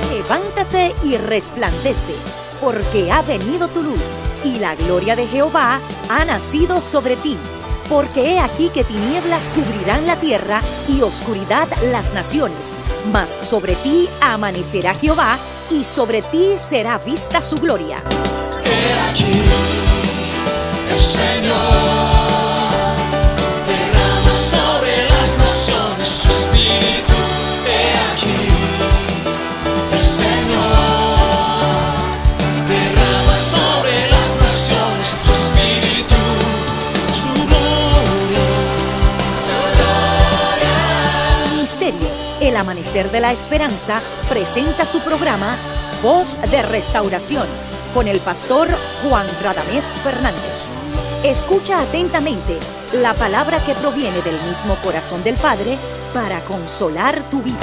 Levántate y resplandece, porque ha venido tu luz, y la gloria de Jehová ha nacido sobre ti. Porque he aquí que tinieblas cubrirán la tierra, y oscuridad las naciones. Mas sobre ti amanecerá Jehová, y sobre ti será vista su gloria. He aquí, el Señor derrama sobre las naciones su espíritu. He aquí, el Señor derrama sobre las naciones su espíritu, su gloria, su gloria. Ministerio El Amanecer de la Esperanza presenta su programa Voz de Restauración con el pastor Juan Radamés Fernández. Escucha atentamente la palabra que proviene del mismo corazón del Padre para consolar tu vida.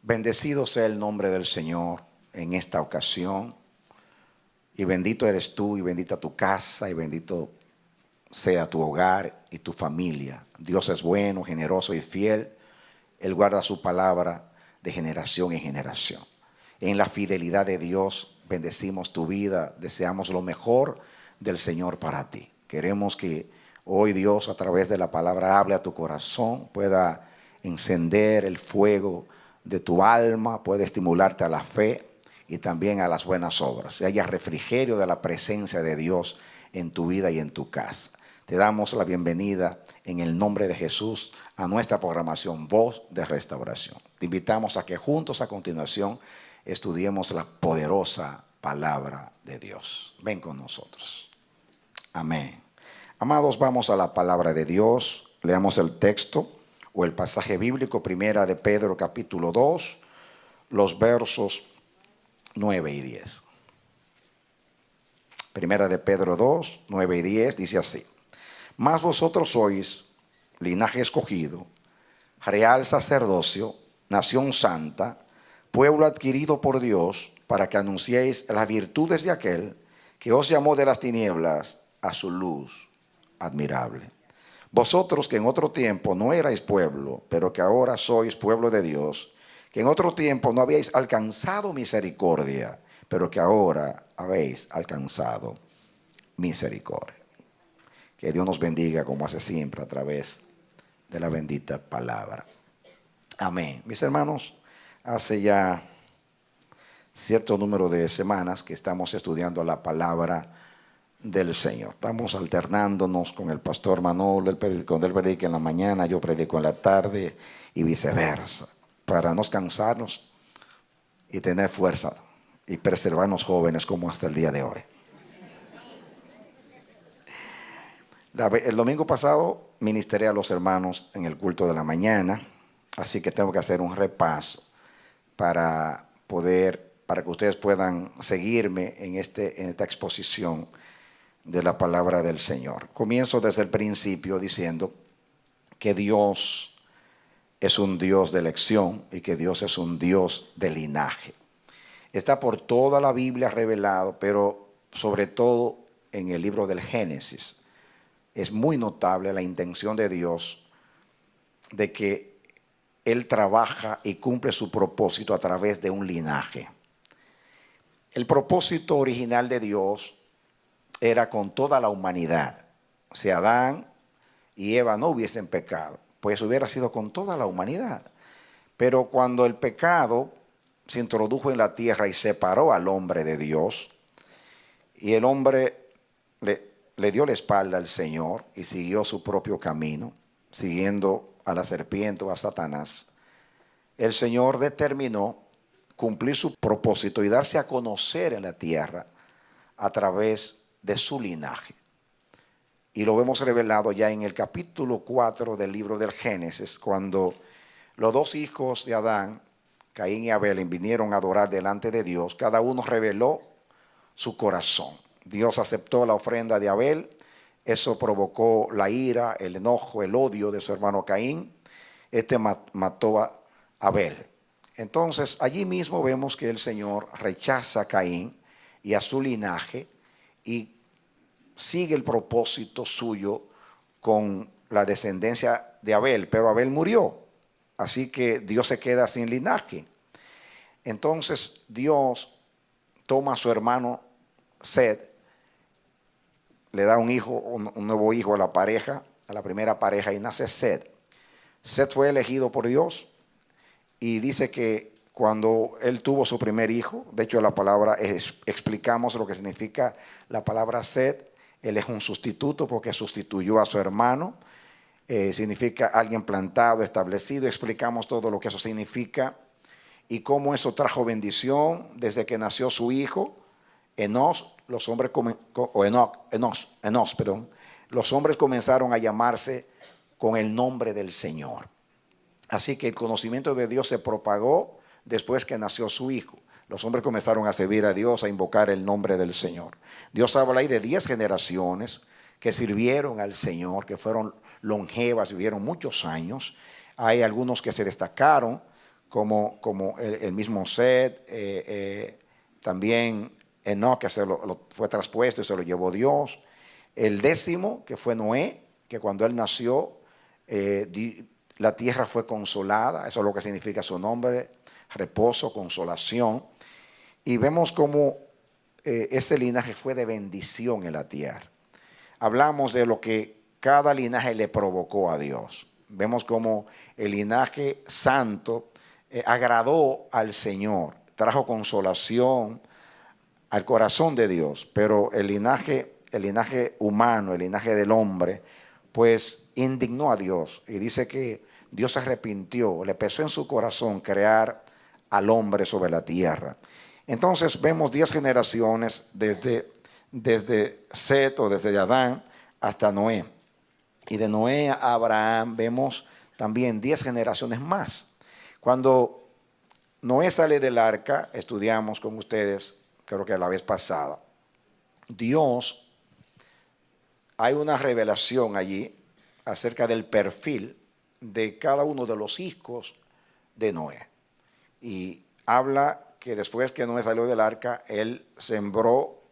Bendecido sea el nombre del Señor en esta ocasión, y bendito eres tú, y bendita tu casa, y bendito sea tu hogar y tu familia. Dios es bueno, generoso y fiel. Él guarda su palabra de generación en generación. En la fidelidad de Dios bendecimos tu vida, deseamos lo mejor del Señor para ti. Queremos que hoy Dios, a través de la palabra, hable a tu corazón, pueda encender el fuego de tu alma, puede estimularte a la fe y también a las buenas obras. Y haya refrigerio de la presencia de Dios en tu vida y en tu casa. Te damos la bienvenida en el nombre de Jesús a nuestra programación Voz de Restauración. Te invitamos a que juntos a continuación estudiemos la poderosa palabra de Dios. Ven con nosotros. Amén. Amados, vamos a la palabra de Dios. Leamos el texto o el pasaje bíblico, primera de Pedro capítulo 2, los versos 9 y 10. Primera de Pedro 2, 9 y 10 dice así: Mas vosotros sois linaje escogido, real sacerdocio, nación santa, pueblo adquirido por Dios, para que anunciéis las virtudes de aquel que os llamó de las tinieblas a su luz admirable. Vosotros que en otro tiempo no erais pueblo, pero que ahora sois pueblo de Dios, que en otro tiempo no habíais alcanzado misericordia, pero que ahora habéis alcanzado misericordia. Que Dios nos bendiga como hace siempre a través de la bendita palabra. Amén. Mis hermanos, hace ya cierto número de semanas que estamos estudiando la palabra del Señor. Estamos alternándonos con el pastor Manolo, cuando él predica en la mañana, yo predico en la tarde y viceversa, para no cansarnos y tener fuerza y preservarnos jóvenes como hasta el día de hoy. El domingo pasado ministré a los hermanos en el culto de la mañana, así que tengo que hacer un repaso para que ustedes puedan seguirme en esta exposición de la palabra del Señor. Comienzo desde el principio diciendo que Dios es un Dios de elección y que Dios es un Dios de linaje. Está por toda la Biblia revelado, pero sobre todo en el libro del Génesis. Es muy notable la intención de Dios de que Él trabaja y cumple su propósito a través de un linaje. El propósito original de Dios era con toda la humanidad. Si Adán y Eva no hubiesen pecado, pues hubiera sido con toda la humanidad. Pero cuando el pecado se introdujo en la tierra y separó al hombre de Dios, y el hombre le dio la espalda al Señor y siguió su propio camino, siguiendo a la serpiente o a Satanás, el Señor determinó cumplir su propósito y darse a conocer en la tierra a través de su linaje. Y lo vemos revelado ya en el capítulo 4 del libro del Génesis, cuando los dos hijos de Adán, Caín y Abel, vinieron a adorar delante de Dios. Cada uno reveló su corazón. Dios aceptó la ofrenda de Abel. Eso provocó la ira, el enojo, el odio de su hermano Caín. Mató a Abel. Entonces, allí mismo vemos que el Señor rechaza a Caín y a su linaje y sigue el propósito suyo con la descendencia de Abel, pero Abel murió, así que Dios se queda sin linaje. Entonces Dios toma a su hermano Set, le da un hijo, un nuevo hijo a la pareja, a la primera pareja, y nace Set. Set fue elegido por Dios y dice que cuando él tuvo su primer hijo, de hecho la palabra, explicamos lo que significa la palabra Set. Él es un sustituto porque sustituyó a su hermano. Significa alguien plantado, establecido. Explicamos todo lo que eso significa y cómo eso trajo bendición desde que nació su hijo. Enos, los hombres, los hombres comenzaron a llamarse con el nombre del Señor. Así que el conocimiento de Dios se propagó después que nació su hijo. Los hombres comenzaron a servir a Dios, a invocar el nombre del Señor. Dios habla ahí de 10 generaciones que sirvieron al Señor, que fueron longevas, vivieron muchos años. Hay algunos que se destacaron, como el mismo Set, también Enoc, que fue traspuesto y se lo llevó Dios. El 10º, que fue Noé, que cuando él nació, la tierra fue consolada. Eso es lo que significa su nombre: reposo, consolación. Y vemos cómo ese linaje fue de bendición en la tierra. Hablamos de lo que cada linaje le provocó a Dios. Vemos cómo el linaje santo agradó al Señor, trajo consolación al corazón de Dios. Pero el linaje humano, el linaje del hombre, pues indignó a Dios. Y dice que Dios se arrepintió, le pesó en su corazón crear al hombre sobre la tierra. Entonces vemos 10 generaciones desde Set o desde Adán hasta Noé. Y de Noé a Abraham vemos también 10 generaciones más. Cuando Noé sale del arca, estudiamos con ustedes, creo que la vez pasada, Dios, hay una revelación allí acerca del perfil de cada uno de los hijos de Noé. Y habla que después que Noé salió del arca, él sembró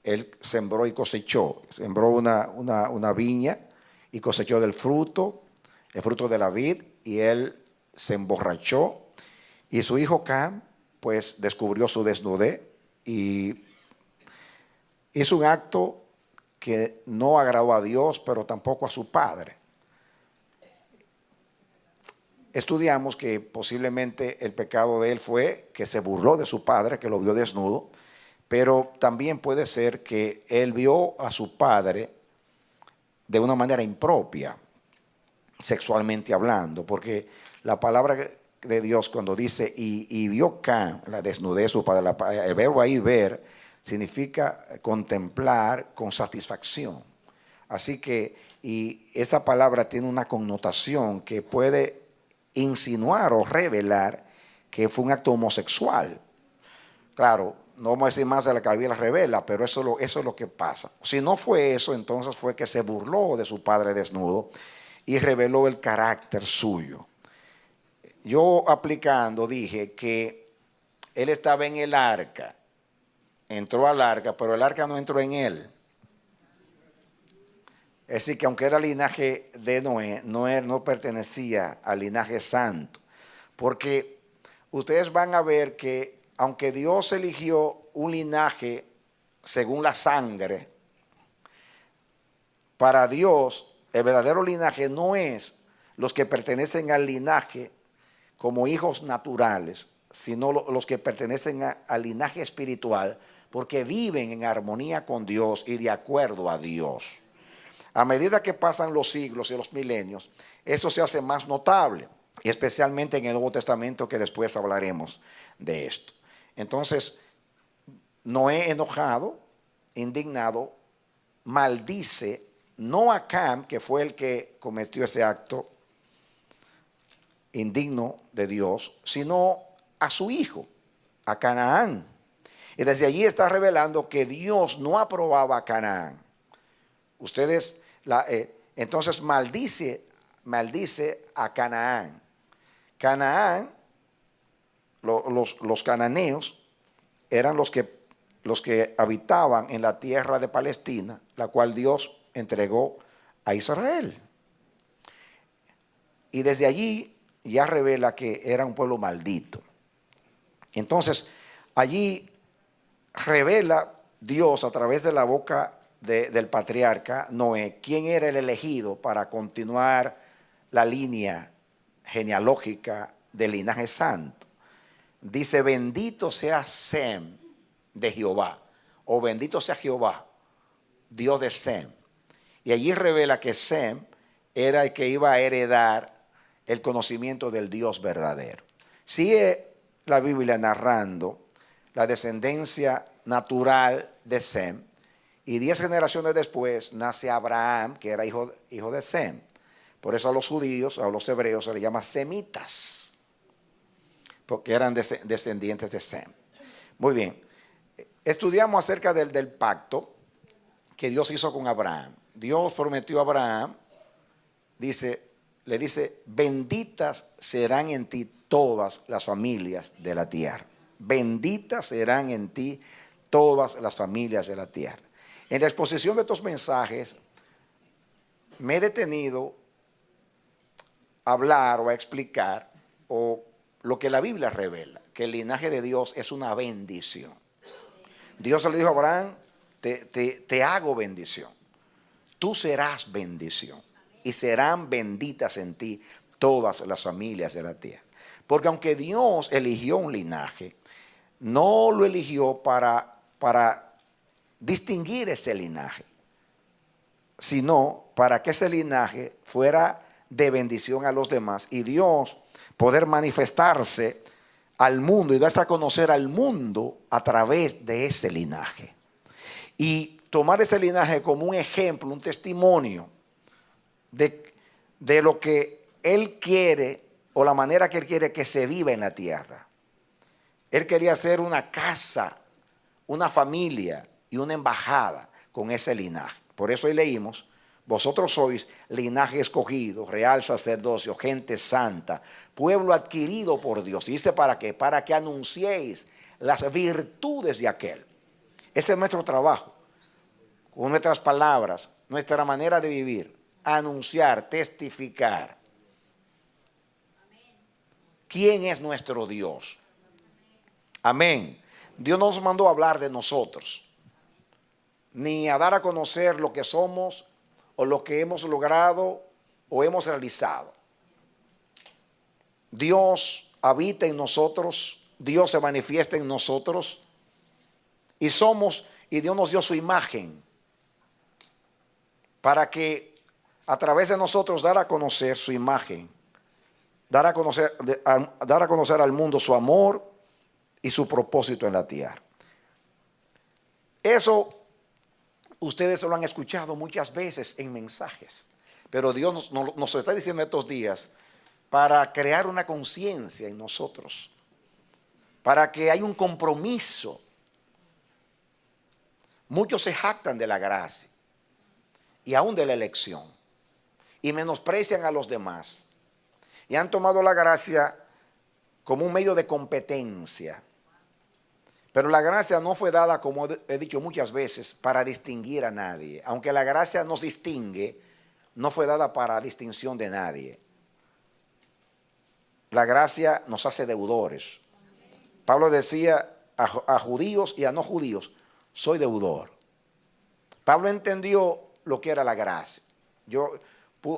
y cosechó. Sembró una viña y cosechó del fruto, el fruto de la vid, y él se emborrachó. Y su hijo Cam, pues, descubrió su desnudez y hizo un acto que no agradó a Dios, pero tampoco a su padre. Estudiamos que posiblemente el pecado de él fue que se burló de su padre, que lo vio desnudo, pero también puede ser que él vio a su padre de una manera impropia, sexualmente hablando, porque la palabra de Dios cuando dice y vio Can la desnudez de su padre, el verbo ahí ver significa contemplar con satisfacción. Así que, y esa palabra tiene una connotación que puede insinuar o revelar que fue un acto homosexual. Claro, no vamos a decir más de la que la Biblia revela, pero eso es lo que pasa. Si no fue eso, entonces fue que se burló de su padre desnudo y reveló el carácter suyo. Yo aplicando dije que él estaba en el arca, entró al arca, pero el arca no entró en él. Es decir, que aunque era linaje de Noé, no pertenecía al linaje santo. Porque ustedes van a ver que aunque Dios eligió un linaje según la sangre, para Dios el verdadero linaje no es los que pertenecen al linaje como hijos naturales, sino los que pertenecen al linaje espiritual, porque viven en armonía con Dios y de acuerdo a Dios. A medida que pasan los siglos y los milenios, eso se hace más notable, y especialmente en el Nuevo Testamento, que después hablaremos de esto. Entonces, Noé, enojado, indignado, maldice no a Cam, que fue el que cometió ese acto indigno de Dios, sino a su hijo, a Canaán. Y desde allí está revelando que Dios no aprobaba a Canaán. Ustedes, entonces maldice a Canaán. Canaán los cananeos eran los que habitaban en la tierra de Palestina, la cual Dios entregó a Israel. Y desde allí ya revela que era un pueblo maldito. Entonces, allí revela Dios a través de la boca del patriarca Noé quién era el elegido para continuar la línea genealógica del linaje santo. Dice: bendito sea Sem de Jehová, o bendito sea Jehová, Dios de Sem. Y allí revela que Sem era el que iba a heredar el conocimiento del Dios verdadero. Sigue la Biblia narrando la descendencia natural de Sem, y 10 generaciones después nace Abraham, que era hijo de Sem. Por eso a los judíos, a los hebreos se les llama semitas, porque eran descendientes de Sem. Muy bien, estudiamos acerca del pacto que Dios hizo con Abraham. Dios prometió a Abraham, le dice: benditas serán en ti todas las familias de la tierra. Benditas serán en ti todas las familias de la tierra. En la exposición de estos mensajes me he detenido a hablar o a explicar lo que la Biblia revela, que el linaje de Dios es una bendición. Dios le dijo a Abraham: te hago bendición, tú serás bendición, y serán benditas en ti todas las familias de la tierra. Porque aunque Dios eligió un linaje, no lo eligió para distinguir ese linaje, sino para que ese linaje fuera de bendición a los demás, y Dios poder manifestarse al mundo y darse a conocer al mundo a través de ese linaje, y tomar ese linaje como un ejemplo, un testimonio de lo que Él quiere, o la manera que Él quiere que se viva en la tierra. Él quería hacer una casa, una familia y una embajada con ese linaje. Por eso hoy leímos: vosotros sois linaje escogido, real sacerdocio, gente santa, pueblo adquirido por Dios. Y dice: ¿para qué? Para que anunciéis las virtudes de aquel. Ese es nuestro trabajo, con nuestras palabras, nuestra manera de vivir, anunciar, testificar. ¿Quién es nuestro Dios? Amén. Dios no nos mandó a hablar de nosotros, ni a dar a conocer lo que somos o lo que hemos logrado o hemos realizado. Dios habita en nosotros, Dios se manifiesta en nosotros, y Dios nos dio su imagen para que a través de nosotros dar a conocer su imagen, dar a conocer al mundo su amor y su propósito en la tierra. Eso ustedes lo han escuchado muchas veces en mensajes, pero Dios nos está diciendo estos días para crear una conciencia en nosotros, para que haya un compromiso. Muchos se jactan de la gracia y aún de la elección, y menosprecian a los demás, y han tomado la gracia como un medio de competencia. Pero la gracia no fue dada, como he dicho muchas veces, para distinguir a nadie. Aunque la gracia nos distingue, no fue dada para distinción de nadie. La gracia nos hace deudores. Pablo decía a judíos y a no judíos: soy deudor. Pablo entendió lo que era la gracia. Yo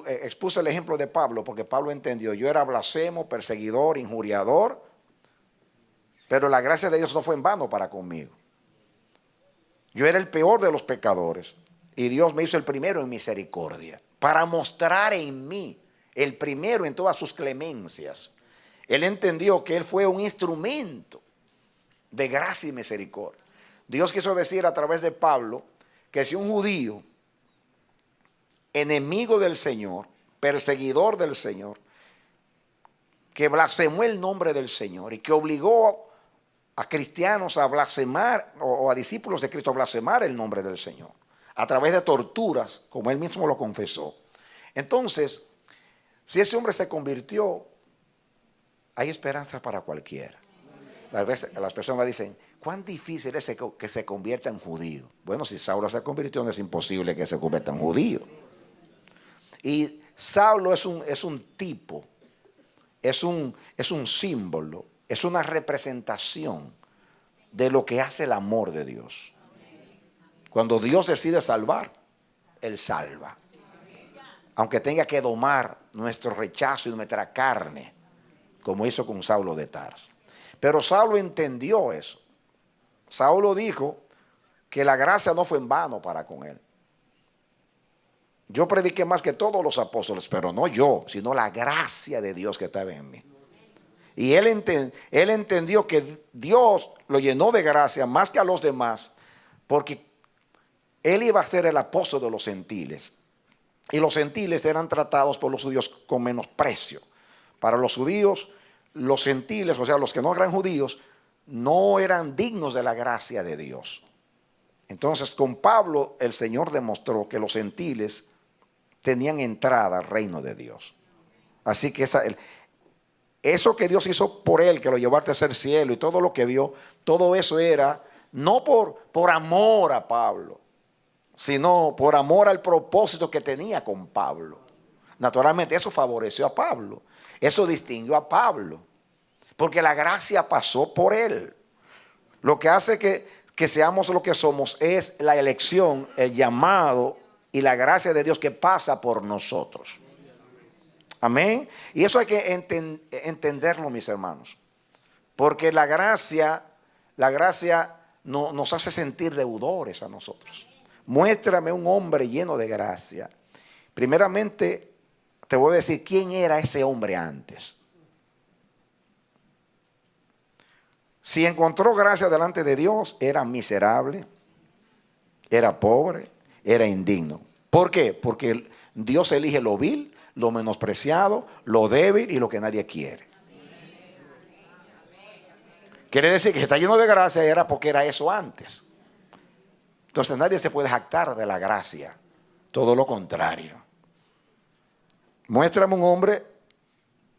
expuse el ejemplo de Pablo porque Pablo entendió: yo era blasfemo, perseguidor, injuriador, pero la gracia de Dios no fue en vano para conmigo. Yo era el peor de los pecadores y Dios me hizo el primero en misericordia, para mostrar en mí el primero en todas sus clemencias. Él entendió que él fue un instrumento de gracia y misericordia. Dios quiso decir a través de Pablo que si un judío, enemigo del Señor, perseguidor del Señor, que blasfemó el nombre del Señor y que obligó a cristianos a blasfemar, o a discípulos de Cristo a blasfemar el nombre del Señor a través de torturas, como él mismo lo confesó. Entonces, si ese hombre se convirtió, hay esperanza para cualquiera. A veces las personas dicen, ¿cuán difícil es que se convierta en judío? Bueno, si Saulo se convirtió, no es imposible que se convierta en judío. Y Saulo es un tipo, es un símbolo, es una representación de lo que hace el amor de Dios. Cuando Dios decide salvar, Él salva. Aunque tenga que domar nuestro rechazo y nuestra carne, como hizo con Saulo de Tarso. Pero Saulo entendió eso. Saulo dijo que la gracia no fue en vano para con él. Yo prediqué más que todos los apóstoles, pero no yo, sino la gracia de Dios que estaba en mí. Y él entendió que Dios lo llenó de gracia más que a los demás, porque él iba a ser el apóstol de los gentiles. Y los gentiles eran tratados por los judíos con menosprecio. Para los judíos, los gentiles, o sea, los que no eran judíos, no eran dignos de la gracia de Dios. Entonces, con Pablo, el Señor demostró que los gentiles tenían entrada al reino de Dios. Así que eso que Dios hizo por él, que lo llevó al tercer cielo y todo lo que vio, todo eso era no por amor a Pablo, sino por amor al propósito que tenía con Pablo. Naturalmente eso favoreció a Pablo, eso distinguió a Pablo, porque la gracia pasó por él. Lo que hace que seamos lo que somos es la elección, el llamado y la gracia de Dios que pasa por nosotros. Amén. Y eso hay que entenderlo, mis hermanos, porque la gracia nos hace sentir deudores a nosotros. Muéstrame un hombre lleno de gracia. Primeramente, te voy a decir quién era ese hombre antes. Si encontró gracia delante de Dios, era miserable, era pobre, era indigno. ¿Por qué? Porque Dios elige lo vil, lo menospreciado, lo débil y lo que nadie quiere. Quiere decir que está lleno de gracia era porque era eso antes. Entonces nadie se puede jactar de la gracia. Todo lo contrario. Muéstrame un hombre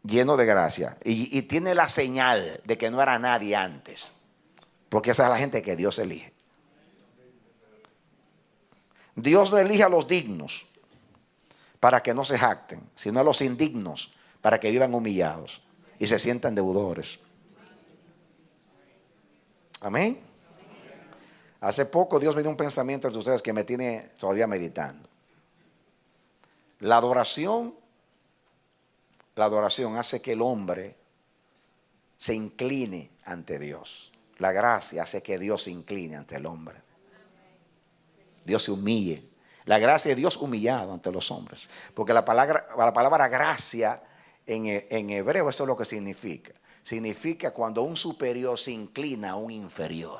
lleno de gracia y tiene la señal de que no era nadie antes, porque esa es la gente que Dios elige. Dios no elige a los dignos para que no se jacten, sino a los indignos para que vivan humillados y se sientan deudores. Amén. Hace poco Dios me dio un pensamiento de ustedes que me tiene todavía meditando. La adoración hace que el hombre se incline ante Dios. La gracia hace que Dios se incline ante el hombre. Dios se humille. La gracia de Dios humillado ante los hombres. Porque la palabra gracia en hebreo, eso es lo que significa. Significa cuando un superior se inclina a un inferior.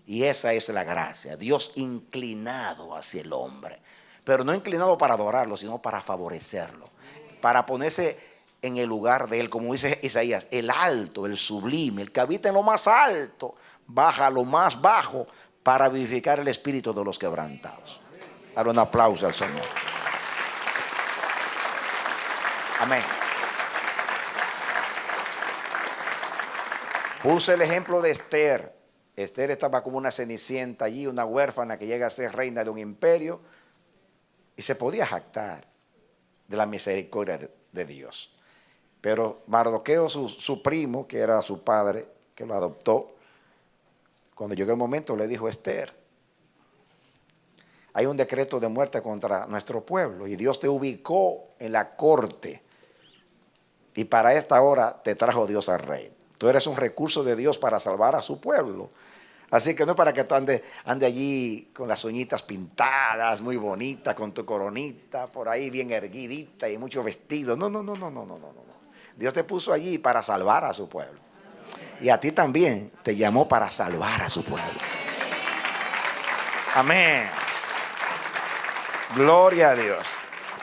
Y esa es la gracia. Dios inclinado hacia el hombre. Pero no inclinado para adorarlo, sino para favorecerlo. Para ponerse en el lugar de él, como dice Isaías, el alto, el sublime, el que habita en lo más alto, baja a lo más bajo para vivificar el espíritu de los quebrantados. Dar un aplauso al Señor. Amén. Puse el ejemplo de Esther. Esther estaba como una cenicienta allí, una huérfana que llega a ser reina de un imperio y se podía jactar de la misericordia de Dios. Pero Mardoqueo, su primo, que era su padre, que lo adoptó, cuando llegó el momento le dijo: Esther, hay un decreto de muerte contra nuestro pueblo y Dios te ubicó en la corte y para esta hora te trajo Dios al rey. Tú eres un recurso de Dios para salvar a su pueblo. Así que no es para que tú ande allí con las uñitas pintadas, muy bonita, con tu coronita, por ahí bien erguidita y mucho vestido. No. Dios te puso allí para salvar a su pueblo. Y a ti también te llamó para salvar a su pueblo. Amén. Gloria a Dios.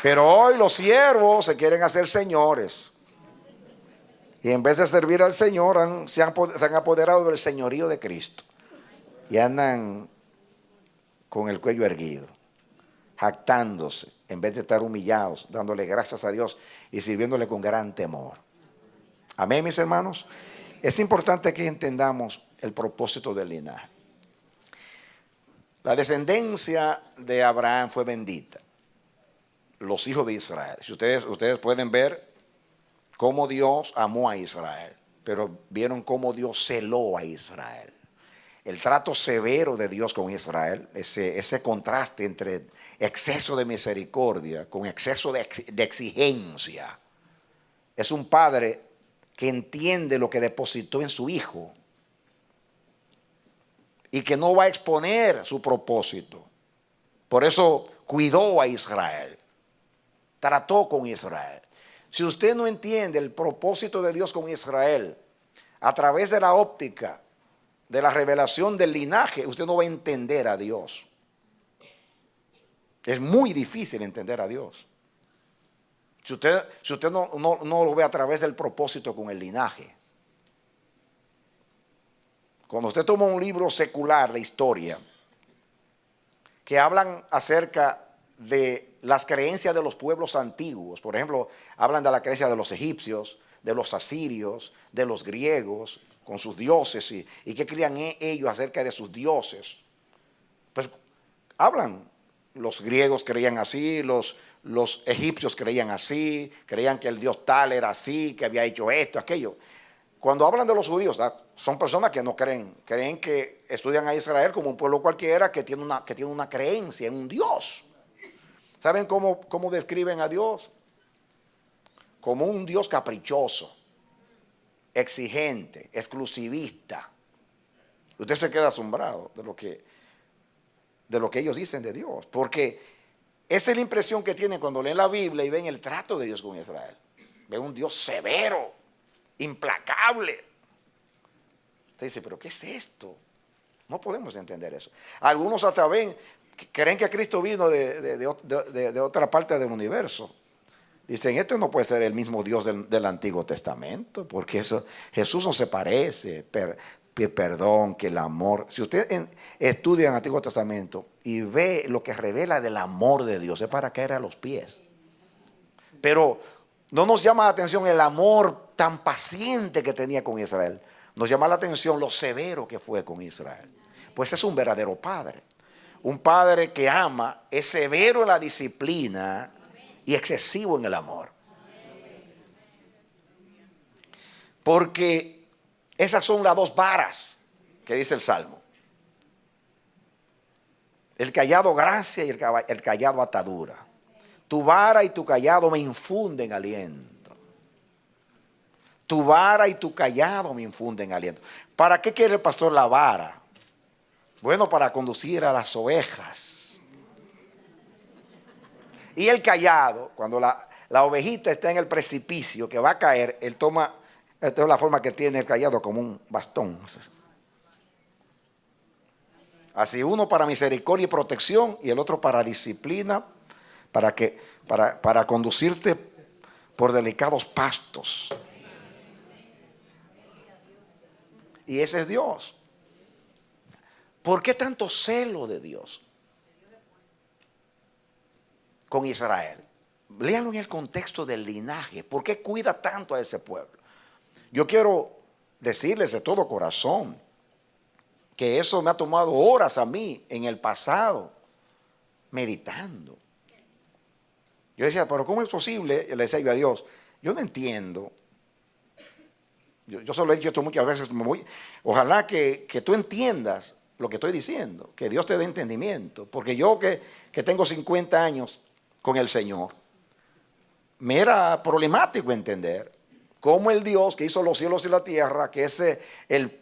Pero hoy los siervos se quieren hacer señores. Y en vez de servir al Señor, se han apoderado del señorío de Cristo. Y andan con el cuello erguido, jactándose, en vez de estar humillados, dándole gracias a Dios y sirviéndole con gran temor. Amén, mis hermanos. Es importante que entendamos el propósito del linaje. La descendencia de Abraham fue bendita. Los hijos de Israel. Si ustedes pueden ver cómo Dios amó a Israel, pero vieron cómo Dios celó a Israel. El trato severo de Dios con Israel, ese contraste entre exceso de misericordia con exceso de exigencia. Es un padre que entiende lo que depositó en su hijo y que no va a exponer su propósito. Por eso cuidó a Israel, trató con Israel. Si usted no entiende el propósito de Dios con Israel a través de la óptica de la revelación del linaje, usted no va a entender a Dios. Es muy difícil entender a Dios. Si usted no lo ve a través del propósito con el linaje. Cuando usted toma un libro secular de historia que hablan acerca de las creencias de los pueblos antiguos, por ejemplo, hablan de la creencia de los egipcios, de los asirios, de los griegos, con sus dioses y qué creían ellos acerca de sus dioses. Pues hablan, los griegos creían así, los egipcios creían así, creían que el dios tal era así, que había hecho esto, aquello. Cuando hablan de los judíos, son personas que no creen que estudian a Israel como un pueblo cualquiera que tiene una creencia en un Dios. ¿Saben cómo describen a Dios? Como un Dios caprichoso, exigente, exclusivista. Usted se queda asombrado de lo que ellos dicen de Dios, porque esa es la impresión que tienen cuando leen la Biblia y ven el trato de Dios con Israel. Ven un Dios severo, implacable. Usted dice, pero ¿qué es esto? No podemos entender eso. Algunos hasta creen que Cristo vino de otra parte del universo. Dicen, este no puede ser el mismo Dios del Antiguo Testamento, porque Jesús no se parece. Perdón, que el amor. Si usted estudia el Antiguo Testamento y ve lo que revela del amor de Dios, es para caer a los pies. Pero no nos llama la atención el amor tan paciente que tenía con Israel. Nos llama la atención lo severo que fue con Israel. Pues es un verdadero padre. Un padre que ama, es severo en la disciplina y excesivo en el amor. Porque esas son las dos varas que dice el Salmo. El cayado gracia y el cayado atadura. Tu vara y tu cayado me infunden aliento. Tu vara y tu cayado me infunden aliento. ¿Para qué quiere el pastor la vara? Bueno, para conducir a las ovejas. Y el cayado, cuando la ovejita está en el precipicio que va a caer, él toma, esta es la forma que tiene el cayado, como un bastón. Así, uno para misericordia y protección y el otro para disciplina, para conducirte por delicados pastos. Y ese es Dios. ¿Por qué tanto celo de Dios con Israel? Léanlo en el contexto del linaje. ¿Por qué cuida tanto a ese pueblo? Yo quiero decirles de todo corazón que eso me ha tomado horas a mí en el pasado, meditando. Yo decía, pero ¿cómo es posible? Le decía yo a Dios, yo no entiendo. Yo solo he dicho esto muchas veces. Ojalá que tú entiendas lo que estoy diciendo, que Dios te dé entendimiento. Porque yo que tengo 50 años con el Señor, me era problemático entender cómo el Dios que hizo los cielos y la tierra, que es el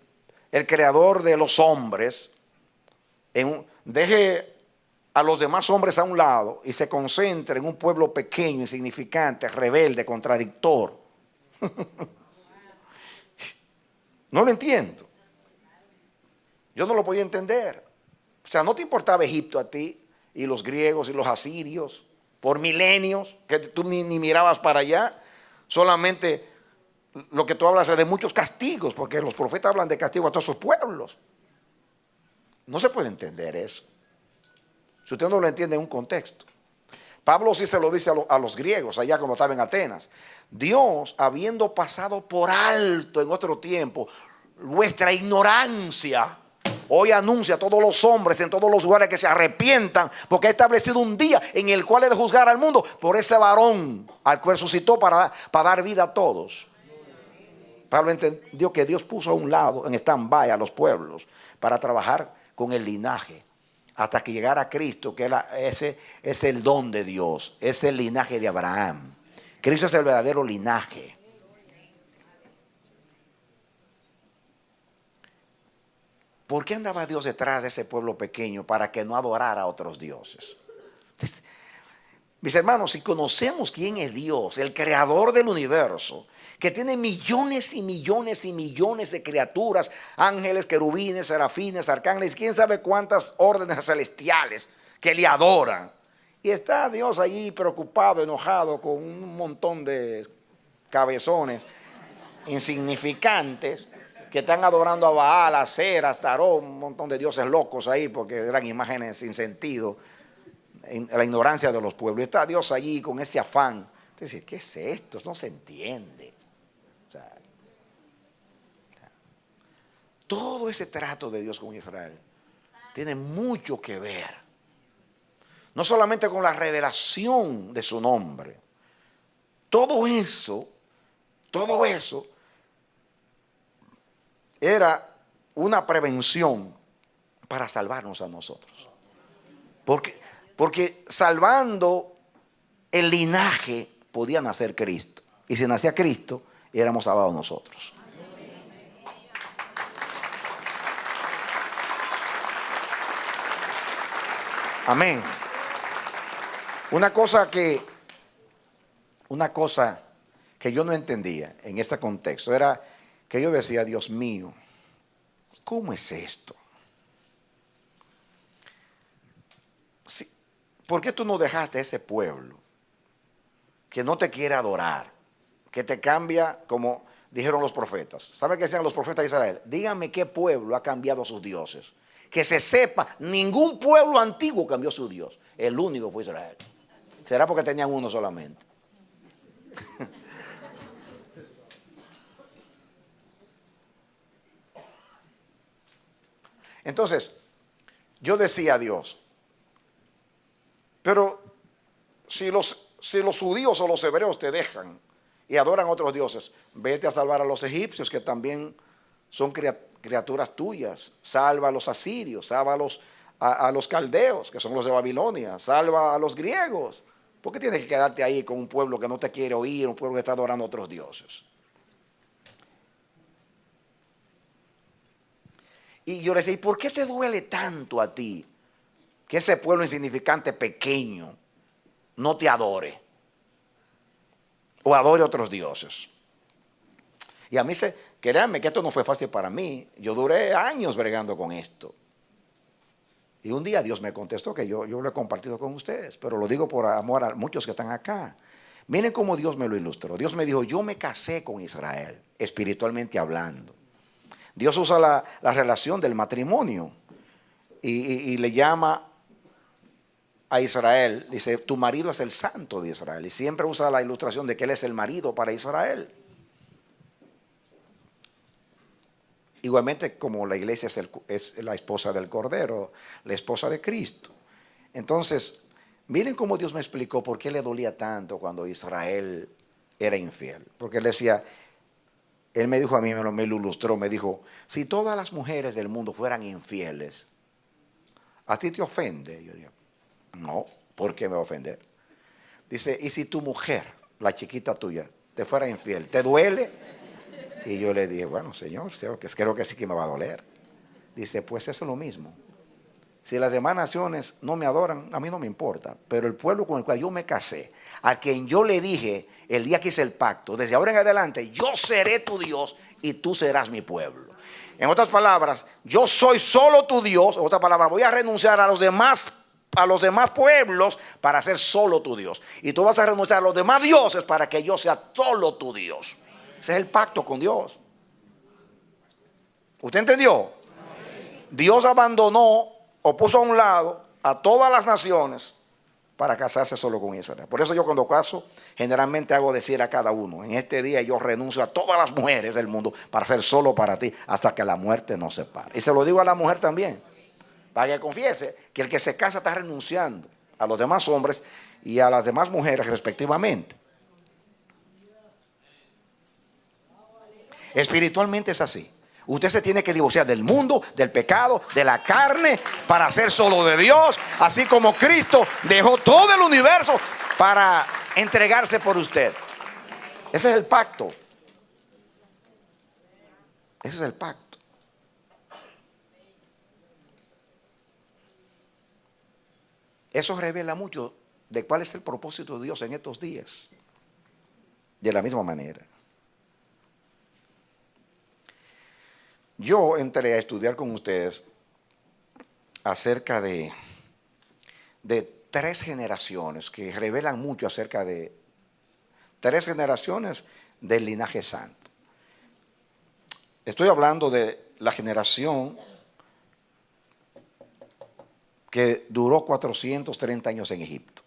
creador de los hombres, deje a los demás hombres a un lado y se concentre en un pueblo pequeño, insignificante, rebelde, contradictor. No lo entiendo. Yo no lo podía entender. O sea, no te importaba Egipto a ti, y los griegos y los asirios, por milenios, que tú ni mirabas para allá. Solamente lo que tú hablas es de muchos castigos, porque los profetas hablan de castigo a todos sus pueblos. No se puede entender eso si usted no lo entiende en un contexto. Pablo sí se lo dice a los griegos allá cuando estaba en Atenas. Dios, habiendo pasado por alto en otro tiempo vuestra ignorancia, hoy anuncia a todos los hombres en todos los lugares que se arrepientan, porque ha establecido un día en el cual he de juzgar al mundo por ese varón al cual suscitó para dar vida a todos. Pablo entendió que Dios puso a un lado en stand-by a los pueblos para trabajar con el linaje hasta que llegara Cristo, que ese es el don de Dios, es el linaje de Abraham. Cristo es el verdadero linaje. ¿Por qué andaba Dios detrás de ese pueblo pequeño para que no adorara a otros dioses? Entonces, mis hermanos, si conocemos quién es Dios, el creador del universo, que tiene millones y millones y millones de criaturas, ángeles, querubines, serafines, arcángeles, quién sabe cuántas órdenes celestiales que le adoran. Y está Dios allí preocupado, enojado, con un montón de cabezones insignificantes que están adorando a Baal, a Cera, a Tarot, un montón de dioses locos ahí porque eran imágenes sin sentido, en la ignorancia de los pueblos. Y está Dios allí con ese afán. Entonces, ¿qué es esto? No se entiende. Todo ese trato de Dios con Israel tiene mucho que ver, no solamente con la revelación de su nombre. Todo eso era una prevención para salvarnos a nosotros. Porque salvando el linaje podía nacer Cristo. Y si nacía Cristo, éramos salvados nosotros. Amén. Una cosa que yo no entendía en este contexto era que yo decía, Dios mío, ¿cómo es esto? ¿Por qué tú no dejaste a ese pueblo que no te quiere adorar, que te cambia como dijeron los profetas? ¿Saben qué decían los profetas de Israel? Díganme qué pueblo ha cambiado a sus dioses. Que se sepa, ningún pueblo antiguo cambió su Dios. El único fue Israel. ¿Será porque tenían uno solamente? Entonces, yo decía a Dios, pero si los judíos o los hebreos te dejan y adoran a otros dioses, vete a salvar a los egipcios que también son criaturas tuyas. Salva a los asirios, salva a los caldeos, que son los de Babilonia, salva a los griegos. ¿Por qué tienes que quedarte ahí con un pueblo que no te quiere oír, un pueblo que está adorando a otros dioses? Y yo le decía, ¿y por qué te duele tanto a ti que ese pueblo insignificante, pequeño, no te adore? O adore a otros dioses. Y a mí créanme que esto no fue fácil para mí. Yo duré años bregando con esto. Y un día Dios me contestó que yo lo he compartido con ustedes, pero lo digo por amor a muchos que están acá. Miren cómo Dios me lo ilustró. Dios me dijo, yo me casé con Israel, espiritualmente hablando. Dios usa la relación del matrimonio y le llama a Israel, dice, tu marido es el santo de Israel. Y siempre usa la ilustración de que él es el marido para Israel. Igualmente como la iglesia es la esposa del Cordero, la esposa de Cristo. Entonces, miren cómo Dios me explicó por qué le dolía tanto cuando Israel era infiel. Porque él decía, él me dijo a mí, me lo ilustró, me dijo, si todas las mujeres del mundo fueran infieles, ¿a ti te ofende? Yo digo, no, ¿por qué me va a ofender? Dice, ¿y si tu mujer, la chiquita tuya, te fuera infiel, te duele? Y yo le dije, bueno, Señor, creo que sí que me va a doler. Dice, pues eso es lo mismo. Si las demás naciones no me adoran, a mí no me importa. Pero el pueblo con el cual yo me casé, a quien yo le dije el día que hice el pacto, desde ahora en adelante, yo seré tu Dios y tú serás mi pueblo. En otras palabras, yo soy solo tu Dios. En otras palabras, voy a renunciar a los demás pueblos para ser solo tu Dios. Y tú vas a renunciar a los demás dioses para que yo sea solo tu Dios. Ese es el pacto con Dios. ¿Usted entendió? Dios abandonó o puso a un lado a todas las naciones para casarse solo con Israel. Por eso yo cuando caso, generalmente hago decir a cada uno, en este día yo renuncio a todas las mujeres del mundo para ser solo para ti, hasta que la muerte nos separe. Y se lo digo a la mujer también, para que confiese que el que se casa está renunciando a los demás hombres y a las demás mujeres respectivamente. Espiritualmente es así. Usted se tiene que divorciar del mundo, del pecado, de la carne, para ser solo de Dios. Así como Cristo dejó todo el universo para entregarse por usted. Ese es el pacto. Ese es el pacto. Eso revela mucho de cuál es el propósito de Dios en estos días. De la misma manera. Yo entré a estudiar con ustedes acerca de 3 generaciones que revelan mucho acerca de 3 generaciones del linaje santo. Estoy hablando de la generación que duró 430 años en Egipto.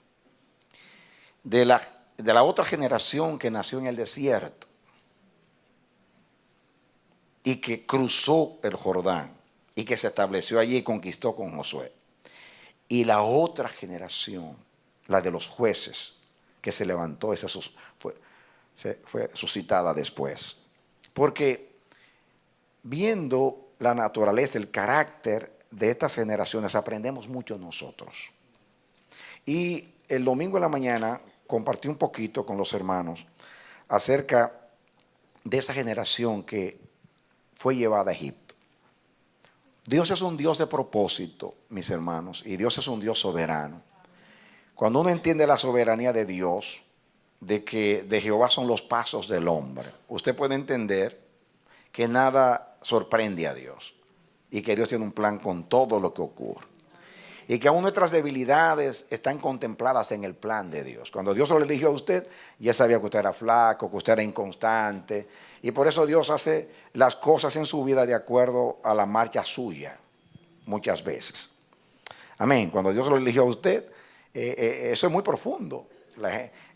De la otra generación que nació en el desierto y que cruzó el Jordán y que se estableció allí y conquistó con Josué. Y la otra generación, la de los jueces, que se levantó, esa fue suscitada después. Porque viendo la naturaleza, el carácter de estas generaciones, aprendemos mucho nosotros. Y el domingo en la mañana compartí un poquito con los hermanos acerca de esa generación que fue llevada a Egipto. Dios es un Dios de propósito, mis hermanos, y Dios es un Dios soberano. Cuando uno entiende la soberanía de Dios, de que de Jehová son los pasos del hombre, usted puede entender que nada sorprende a Dios y que Dios tiene un plan con todo lo que ocurre. Y que aún nuestras debilidades están contempladas en el plan de Dios. Cuando Dios lo eligió a usted, ya sabía que usted era flaco, que usted era inconstante. Y por eso Dios hace las cosas en su vida de acuerdo a la marcha suya, muchas veces. Amén. Cuando Dios lo eligió a usted, eso es muy profundo.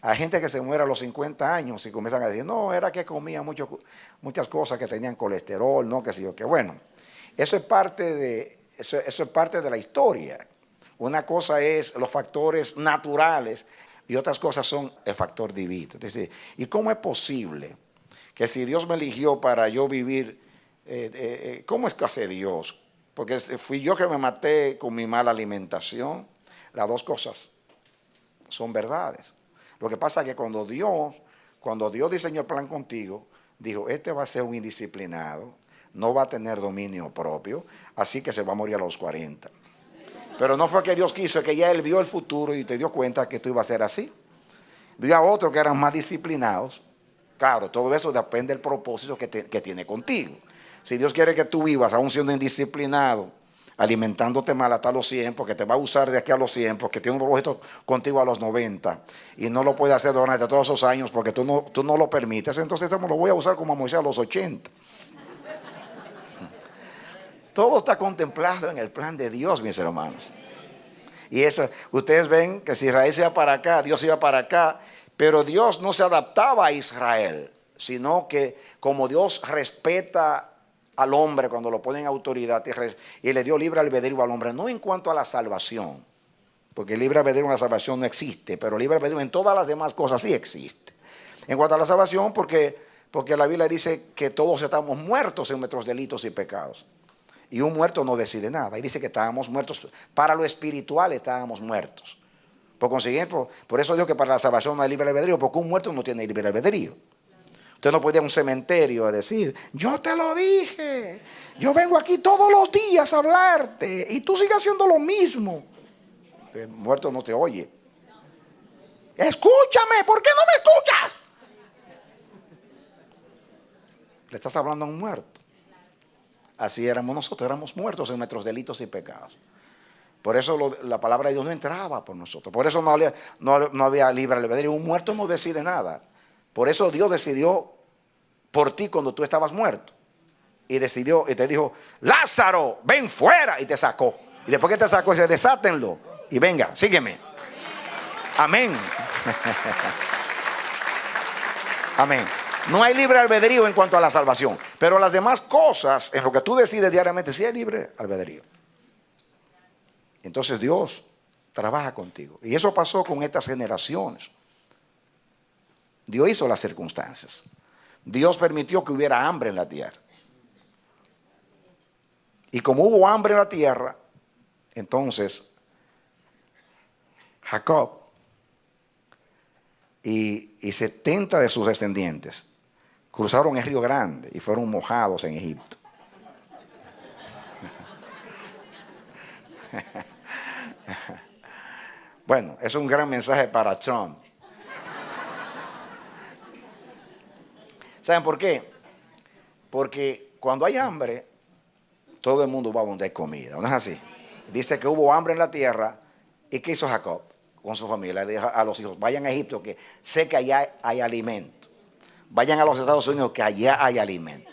Hay gente que se muere a los 50 años y comienzan a decir, no, era que comía muchas cosas que tenían colesterol, no, que sí o que bueno. Eso es parte de la historia. Una cosa es los factores naturales y otras cosas son el factor divino. Entonces, ¿y cómo es posible que si Dios me eligió para yo vivir, cómo es que hace Dios? Porque fui yo que me maté con mi mala alimentación. Las dos cosas son verdades. Lo que pasa es que cuando Dios diseñó el plan contigo, dijo, este va a ser un indisciplinado, no va a tener dominio propio, así que se va a morir a los 40. Pero no fue que Dios quiso, es que ya Él vio el futuro y te dio cuenta que esto iba a ser así. Vio a otros que eran más disciplinados. Claro, todo eso depende del propósito que tiene contigo. Si Dios quiere que tú vivas aún siendo indisciplinado, alimentándote mal hasta los 100, porque te va a usar de aquí a los 100, porque tiene un propósito contigo a los 90, y no lo puede hacer durante todos esos años porque tú no lo permites, entonces lo voy a usar como a Moisés a los 80. Todo está contemplado en el plan de Dios, mis hermanos. Y eso, ustedes ven que si Israel se iba para acá, Dios iba para acá, pero Dios no se adaptaba a Israel, sino que como Dios respeta al hombre cuando lo pone en autoridad y le dio libre albedrío al hombre, no en cuanto a la salvación, porque libre albedrío en la salvación no existe, pero libre albedrío en todas las demás cosas sí existe. En cuanto a la salvación, porque la Biblia dice que todos estamos muertos en nuestros delitos y pecados. Y un muerto no decide nada. Y dice que estábamos muertos. Para lo espiritual estábamos muertos. Por consiguiente, por eso digo que para la salvación no hay libre albedrío, porque un muerto no tiene libre albedrío. Usted no puede ir a un cementerio a decir, yo te lo dije, yo vengo aquí todos los días a hablarte y tú sigues haciendo lo mismo. El muerto no te oye. Escúchame, ¿por qué no me escuchas? Le estás hablando a un muerto. Así éramos nosotros, éramos muertos en nuestros delitos y pecados. Por eso la palabra de Dios no entraba por nosotros. Por eso no había libre albedrío. Un muerto no decide nada. Por eso Dios decidió por ti cuando tú estabas muerto. Y decidió y te dijo, Lázaro, ven fuera. Y te sacó. Y después que te sacó, dice, desátenlo. Y venga, sígueme. Amén. Amén. No hay libre albedrío en cuanto a la salvación, pero las demás cosas, en lo que tú decides diariamente, sí hay libre albedrío. Entonces Dios trabaja contigo. Y eso pasó con estas generaciones. Dios hizo las circunstancias. Dios permitió que hubiera hambre en la tierra. Y como hubo hambre en la tierra, entonces Jacob y 70 de sus descendientes cruzaron el Río Grande y fueron mojados en Egipto. Bueno, es un gran mensaje para Trump. ¿Saben por qué? Porque cuando hay hambre, todo el mundo va donde hay comida, ¿no es así? Dice que hubo hambre en la tierra. ¿Y qué hizo Jacob con su familia? Le dijo a los hijos: vayan a Egipto, que sé que allá hay alimento. Vayan a los Estados Unidos, que allá hay alimento.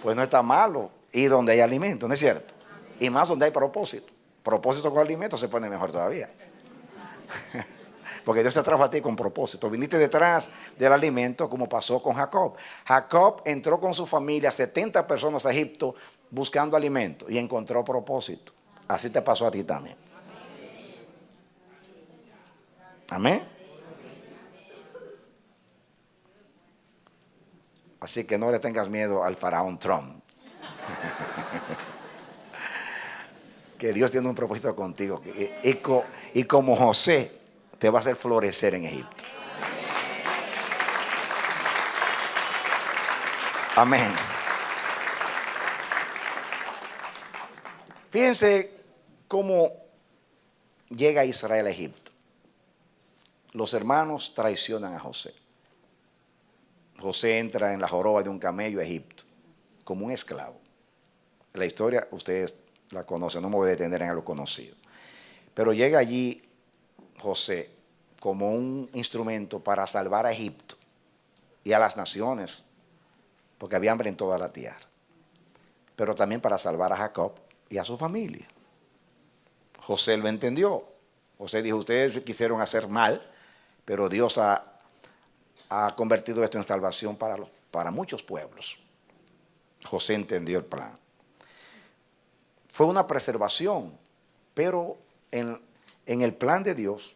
Pues no está malo ir donde hay alimento, ¿no es cierto? Y más donde hay propósito. Propósito con alimento se pone mejor todavía. Porque Dios te trajo a ti con propósito. Viniste detrás del alimento, como pasó con Jacob. Jacob entró con su familia, 70 personas a Egipto, buscando alimento, y encontró propósito. Así te pasó a ti también. Amén. Así que no le tengas miedo al faraón Trump. Que Dios tiene un propósito contigo. Y como José, te va a hacer florecer en Egipto. Amén. Fíjense cómo llega Israel a Egipto. Los hermanos traicionan a José. José entra en la joroba de un camello a Egipto como un esclavo. La historia ustedes la conocen, no me voy a detener en lo conocido. Pero llega allí José como un instrumento para salvar a Egipto y a las naciones, porque había hambre en toda la tierra. Pero también para salvar a Jacob y a su familia. José lo entendió. José dijo: ustedes quisieron hacer mal, pero Dios ha convertido esto en salvación para muchos pueblos. José entendió el plan. Fue una preservación, pero en el plan de Dios,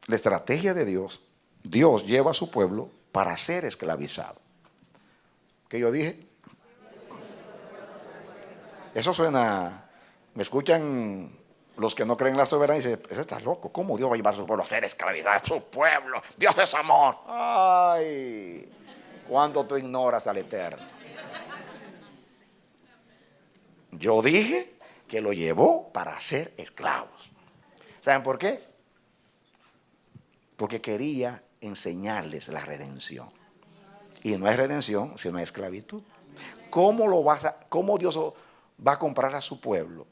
la estrategia de Dios, Dios lleva a su pueblo para ser esclavizado. ¿Qué yo dije? Eso suena, me escuchan los que no creen en la soberanía y dicen: ese está loco, ¿cómo Dios va a llevar a su pueblo a ser esclavizado? A su pueblo, Dios es amor. Ay, cuánto tú ignoras al Eterno. Yo dije que lo llevó para ser esclavos. ¿Saben por qué? Porque quería enseñarles la redención. Y no es redención, sino esclavitud. ¿Cómo Dios va a comprar a su pueblo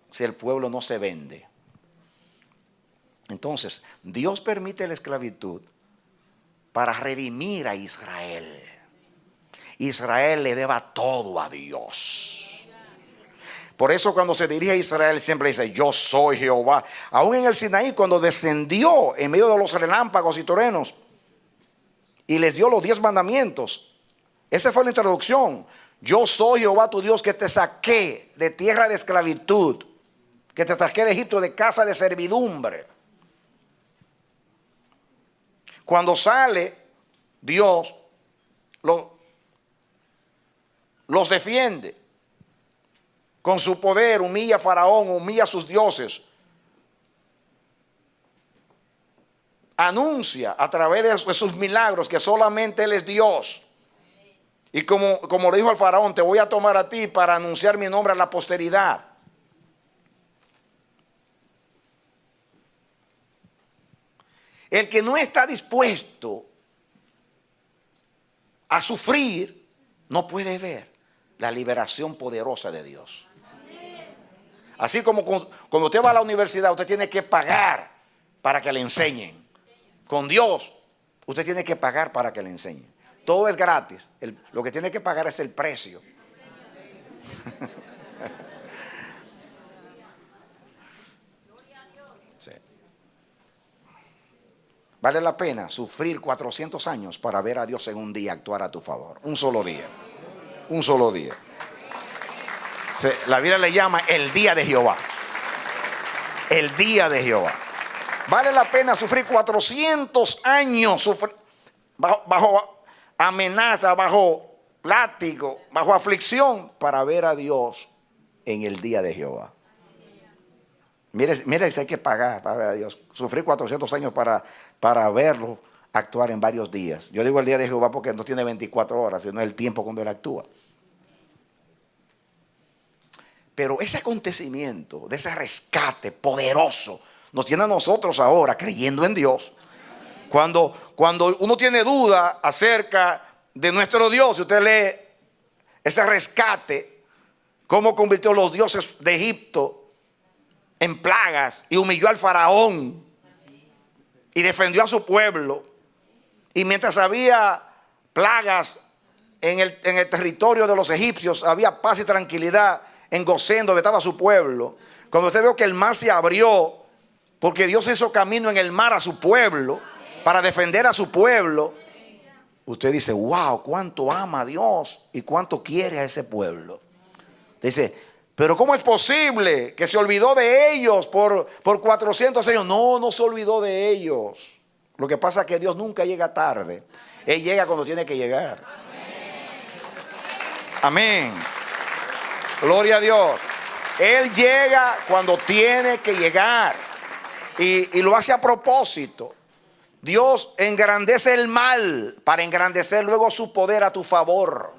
si el pueblo no se vende? Entonces, Dios permite la esclavitud para redimir a Israel. Israel le deba todo a Dios. Por eso cuando se dirige a Israel siempre dice: yo soy Jehová. Aún en el Sinaí, cuando descendió en medio de los relámpagos y truenos y les dio los 10 mandamientos, esa fue la introducción. Yo soy Jehová tu Dios, que te saqué de tierra de esclavitud, que te saqué de Egipto, de casa de servidumbre. Cuando sale, Dios los defiende. Con su poder humilla a Faraón, humilla a sus dioses. Anuncia a través de sus milagros que solamente Él es Dios. Y como le dijo al Faraón: te voy a tomar a ti para anunciar mi nombre a la posteridad. El que no está dispuesto a sufrir no puede ver la liberación poderosa de Dios. Así como cuando usted va a la universidad, usted tiene que pagar para que le enseñen. Con Dios, usted tiene que pagar para que le enseñen. Todo es gratis. Lo que tiene que pagar es el precio. Sí. Vale la pena sufrir 400 años para ver a Dios en un día actuar a tu favor. Un solo día. Un solo día. La Biblia le llama el día de Jehová. El día de Jehová. Vale la pena sufrir 400 años bajo amenaza, bajo látigo, bajo aflicción para ver a Dios en el día de Jehová. Mire si hay que pagar para ver a Dios. Sufrir 400 años para verlo actuar en varios días. Yo digo el día de Jehová porque no tiene 24 horas, sino el tiempo cuando Él actúa. Pero ese acontecimiento, de ese rescate poderoso, nos tiene a nosotros ahora creyendo en Dios. Cuando uno tiene duda acerca de nuestro Dios, si usted lee ese rescate, cómo convirtió los dioses de Egipto en plagas y humilló al faraón y defendió a su pueblo. Y mientras había plagas en el territorio de los egipcios, había paz y tranquilidad en Gosén, donde estaba su pueblo. Cuando usted ve que el mar se abrió, porque Dios hizo camino en el mar a su pueblo, para defender a su pueblo, usted dice, wow, cuánto ama a Dios y cuánto quiere a ese pueblo. Dice, pero ¿cómo es posible que se olvidó de ellos por 400 años? No se olvidó de ellos. Lo que pasa es que Dios nunca llega tarde. Él llega cuando tiene que llegar. Amén. Gloria a Dios. Él llega cuando tiene que llegar. Y lo hace a propósito. Dios engrandece el mal para engrandecer luego su poder a tu favor.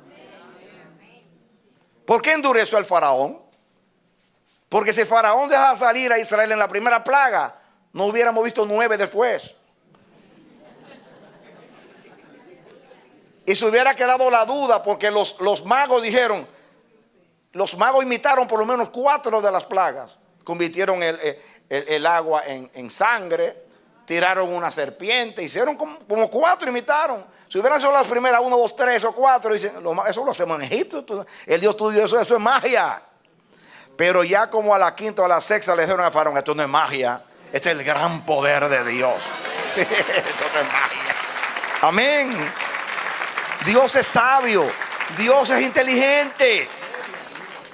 ¿Por qué endureció al faraón? Porque si el faraón dejaba salir a Israel en la primera plaga, no hubiéramos visto 9 después. Y se hubiera quedado la duda, porque los magos dijeron, los magos imitaron por lo menos 4 de las plagas. Convirtieron el agua en sangre, tiraron una serpiente, hicieron como 4, imitaron. Si hubieran sido las primeras 1, 2, 3 o 4, dicen, eso lo hacemos en Egipto, el Dios tuyo, eso es magia. Pero ya como a la quinta o a la sexta le dijeron al faraón, esto no es magia, este es el gran poder de Dios. Sí, esto no es magia. Amén. Dios es sabio, Dios es inteligente.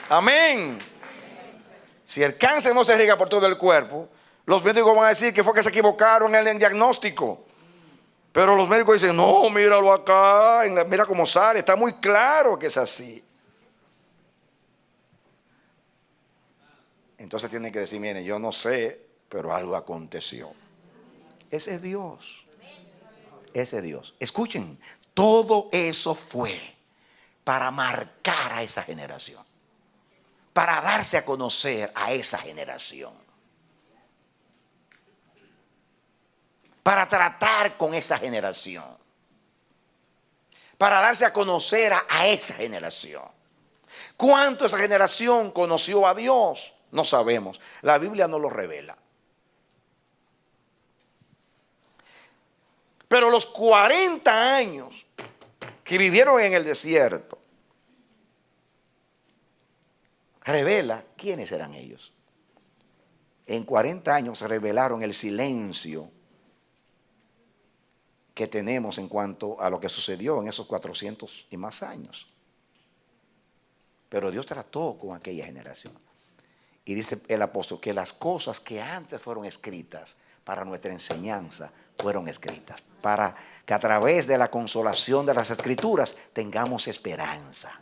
Amén. Si el cáncer no se riega por todo el cuerpo, los médicos van a decir que fue que se equivocaron en el diagnóstico. Pero los médicos dicen, no, míralo acá, mira cómo sale, está muy claro que es así. Entonces tienen que decir, miren, yo no sé, pero algo aconteció. Ese es Dios. Ese es Dios. Escuchen, todo eso fue para marcar a esa generación, para darse a conocer a esa generación, para tratar con esa generación, para darse a conocer a esa generación. ¿Cuánto esa generación conoció a Dios? No sabemos. La Biblia no lo revela. Pero los 40 años que vivieron en el desierto revela quiénes eran ellos. En 40 años revelaron el silencio que tenemos en cuanto a lo que sucedió en esos 400 y más años. Pero Dios trató con aquella generación. Y dice el apóstol que las cosas que antes fueron escritas para nuestra enseñanza fueron escritas, para que a través de la consolación de las Escrituras tengamos esperanza.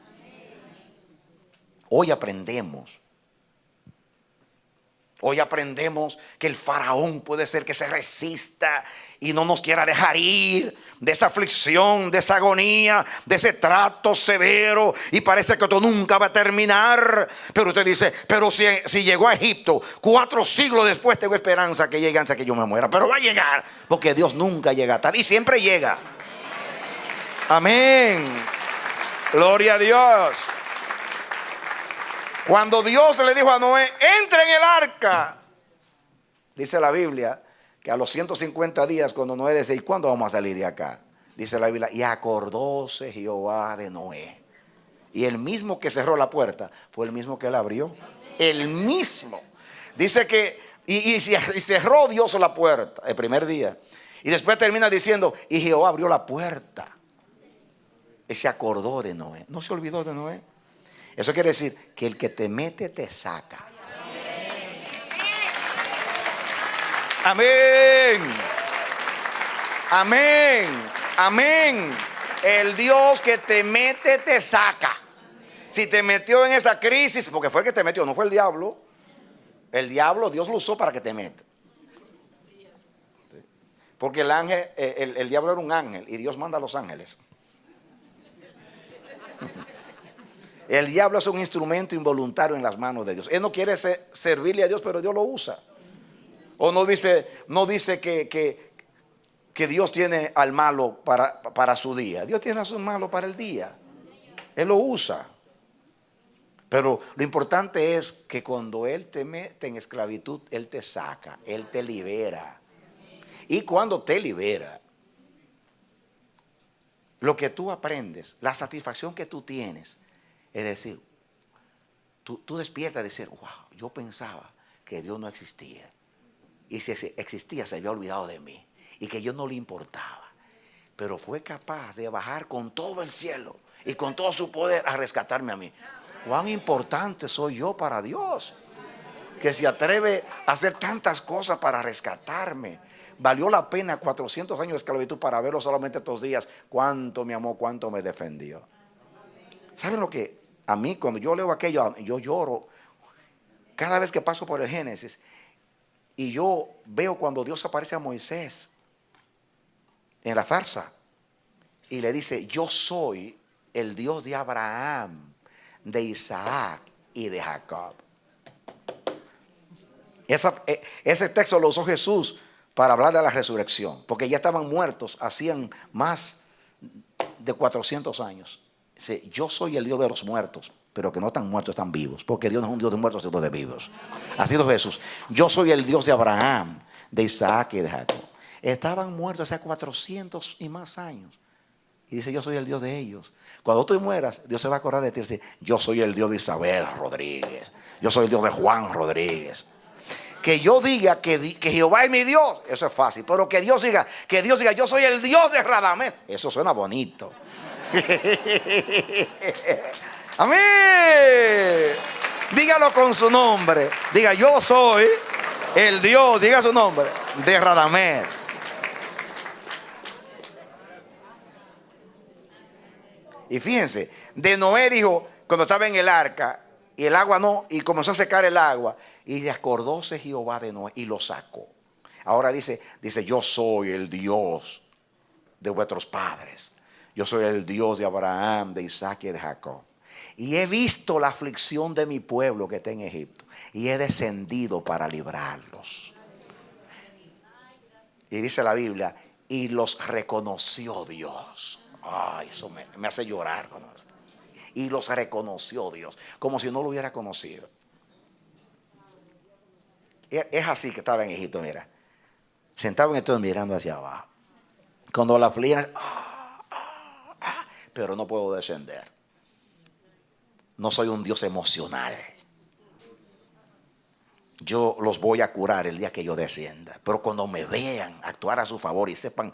Hoy aprendemos que el faraón puede ser que se resista y no nos quiera dejar ir de esa aflicción, de esa agonía, de ese trato severo, y parece que esto nunca va a terminar. Pero usted dice, pero si llegó a Egipto 4 siglos después, tengo esperanza que llegue antes que yo me muera. Pero va a llegar, porque Dios nunca llega tarde y siempre llega. Amén. Gloria a Dios. Cuando Dios le dijo a Noé, entra en el arca, dice la Biblia que a los 150 días, cuando Noé dice, ¿y cuándo vamos a salir de acá? Dice la Biblia, y acordóse Jehová de Noé. Y el mismo que cerró la puerta fue el mismo que la abrió. El mismo. Dice que, y cerró Dios la puerta el primer día. Y después termina diciendo, y Jehová abrió la puerta. Y se acordó de Noé. No se olvidó de Noé. Eso quiere decir que el que te mete te saca. Amén. Amén. Amén. El Dios que te mete te saca. Si te metió en esa crisis, porque fue el que te metió, no fue el diablo. El diablo Dios lo usó para que te meta. Porque el ángel, el diablo era un ángel y Dios manda a los ángeles. El diablo es un instrumento involuntario en las manos de Dios. Él no quiere servirle a Dios, pero Dios lo usa. O no dice que Dios tiene al malo para su día. Dios tiene a su malo para el día. Él lo usa. Pero lo importante es que cuando Él te mete en esclavitud, Él te saca, Él te libera. Y cuando te libera, lo que tú aprendes, la satisfacción que tú tienes, es decir, tú despiertas de decir, wow, yo pensaba que Dios no existía. Y si existía, se había olvidado de mí. Y que yo no le importaba. Pero fue capaz de bajar con todo el cielo y con todo su poder a rescatarme a mí. Cuán importante soy yo para Dios, que se atreve a hacer tantas cosas para rescatarme. Valió la pena 400 años de esclavitud para verlo solamente estos días. Cuánto me amó, cuánto me defendió. ¿Saben lo que? A mí cuando yo leo aquello, yo lloro cada vez que paso por el Génesis. Y yo veo cuando Dios aparece a Moisés en la zarza y le dice, yo soy el Dios de Abraham, de Isaac y de Jacob. Ese texto lo usó Jesús para hablar de la resurrección, porque ya estaban muertos, hacían más de 400 años. Dice, yo soy el Dios de los muertos, pero que no están muertos, están vivos, porque Dios no es un Dios de muertos, sino de vivos. Así dijo Jesús, yo soy el Dios de Abraham, de Isaac y de Jacob. Estaban muertos hace 400 y más años. Y dice, yo soy el Dios de ellos. Cuando tú mueras, Dios se va a acordar de ti y dice, yo soy el Dios de Isabel Rodríguez. Yo soy el Dios de Juan Rodríguez. Que yo diga que Jehová es mi Dios, eso es fácil. Pero que Dios diga, yo soy el Dios de Radamés, eso suena bonito. Amén. Dígalo con su nombre. Diga, yo soy el Dios, diga su nombre, de Radamés. Y fíjense, de Noé dijo, cuando estaba en el arca, y el agua no, y comenzó a secar el agua, y acordóse Jehová de Noé y lo sacó. Ahora dice, yo soy el Dios de vuestros padres. Yo soy el Dios de Abraham, de Isaac y de Jacob. Y he visto la aflicción de mi pueblo que está en Egipto, y he descendido para librarlos. Y dice la Biblia, y los reconoció Dios. Ay, eso me hace llorar con eso. Y los reconoció Dios, como si no lo hubiera conocido. Es así que estaba en Egipto, mira. Sentado en esto mirando hacia abajo. Cuando la afligían, pero no puedo descender. No soy un Dios emocional. Yo los voy a curar el día que yo descienda. Pero cuando me vean actuar a su favor y sepan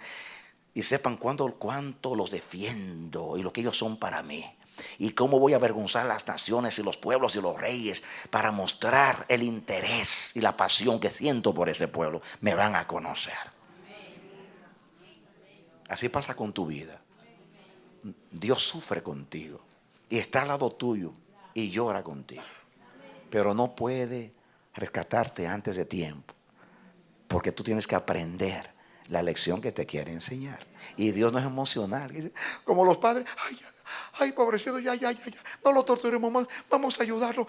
cuánto los defiendo y lo que ellos son para mí. Y cómo voy a avergonzar las naciones y los pueblos y los reyes para mostrar el interés y la pasión que siento por ese pueblo. Me van a conocer. Así pasa con tu vida. Dios sufre contigo y está al lado tuyo y llora contigo. Pero no puede rescatarte antes de tiempo, porque tú tienes que aprender la lección que te quiere enseñar. Y Dios no es emocional. Como los padres, ay, pobrecito, ya, no lo torturemos más, vamos a ayudarlo,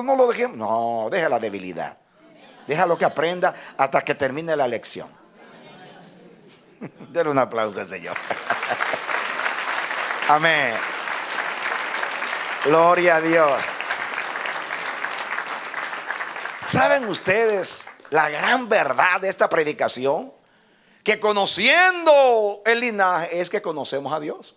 no lo dejemos. No, deja la debilidad. Déjalo que aprenda hasta que termine la lección. Denle un aplauso al Señor. Amén. Gloria a Dios. ¿Saben ustedes la gran verdad de esta predicación? Que conociendo el linaje es que conocemos a Dios.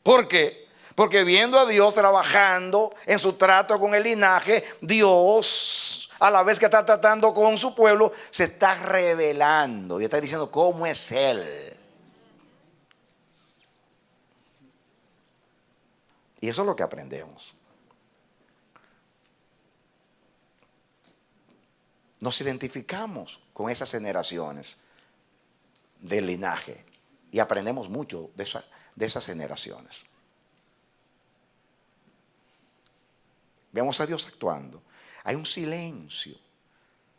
¿Por qué? Porque viendo a Dios trabajando en su trato con el linaje, Dios, a la vez que está tratando con su pueblo, se está revelando y está diciendo cómo es Él. Y eso es lo que aprendemos. Nos identificamos con esas generaciones del linaje y aprendemos mucho de esas generaciones. Vemos a Dios actuando. Hay un silencio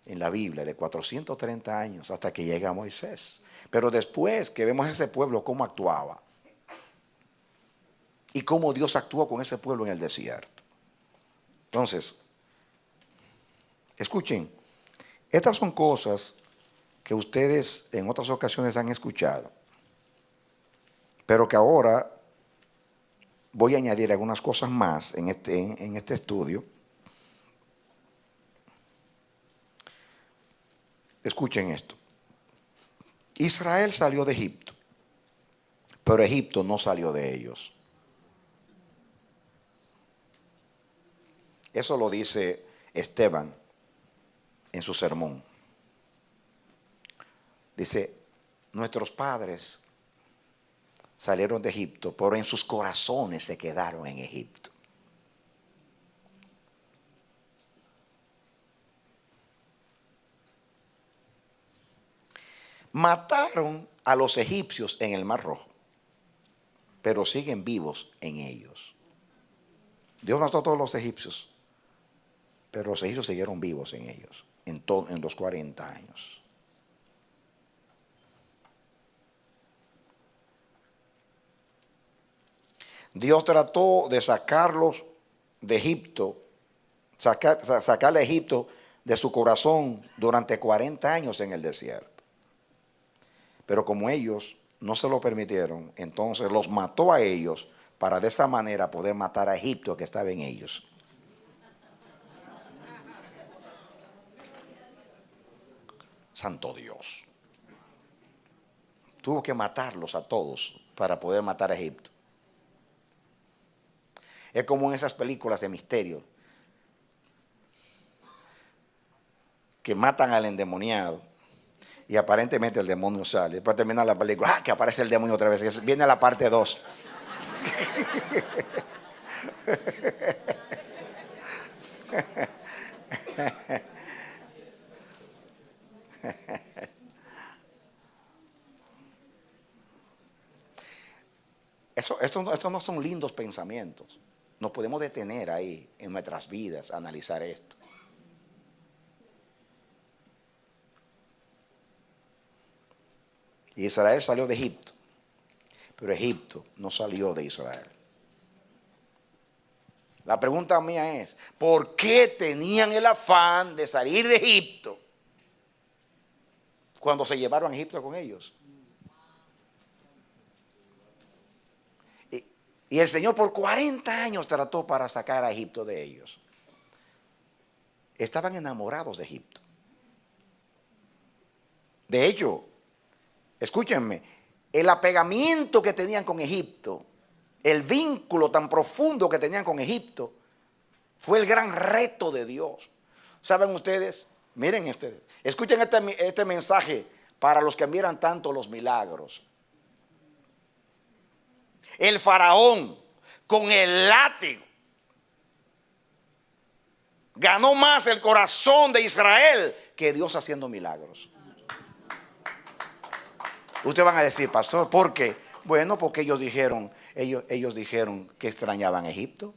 en la Biblia de 430 años hasta que llega Moisés. Pero después que vemos a ese pueblo cómo actuaba y cómo Dios actuó con ese pueblo en el desierto. Entonces, escuchen, estas son cosas que ustedes en otras ocasiones han escuchado, pero que ahora voy a añadir algunas cosas más en este estudio. Escuchen esto. Israel salió de Egipto, pero Egipto no salió de ellos. Eso lo dice Esteban en su sermón. Dice, nuestros padres salieron de Egipto, pero en sus corazones se quedaron en Egipto. Mataron a los egipcios en el Mar Rojo, pero siguen vivos en ellos. Dios mató a todos los egipcios, pero los egipcios siguieron vivos en ellos en los 40 años. Dios trató de sacarlos de Egipto, sacarle a Egipto de su corazón durante 40 años en el desierto. Pero como ellos no se lo permitieron, entonces los mató a ellos para de esa manera poder matar a Egipto que estaba en ellos. Santo Dios. Tuvo que matarlos a todos para poder matar a Egipto. Es como en esas películas de misterio que matan al endemoniado y aparentemente el demonio sale. Después termina la película, que aparece el demonio otra vez. Viene la parte 2. Estos no son lindos pensamientos. Nos podemos detener ahí en nuestras vidas a analizar esto. Israel salió de Egipto, pero Egipto no salió de Israel. La pregunta mía es, ¿por qué tenían el afán de salir de Egipto cuando se llevaron a Egipto con ellos? Y el Señor por 40 años trató para sacar a Egipto de ellos. Estaban enamorados de Egipto. De hecho, escúchenme, el apegamiento que tenían con Egipto, el vínculo tan profundo que tenían con Egipto, fue el gran reto de Dios. ¿Saben ustedes? Miren ustedes, escuchen este mensaje para los que admiran tanto los milagros. El faraón con el látigo ganó más el corazón de Israel que Dios haciendo milagros. Ustedes van a decir, pastor, ¿por qué? Bueno, porque ellos dijeron que extrañaban Egipto.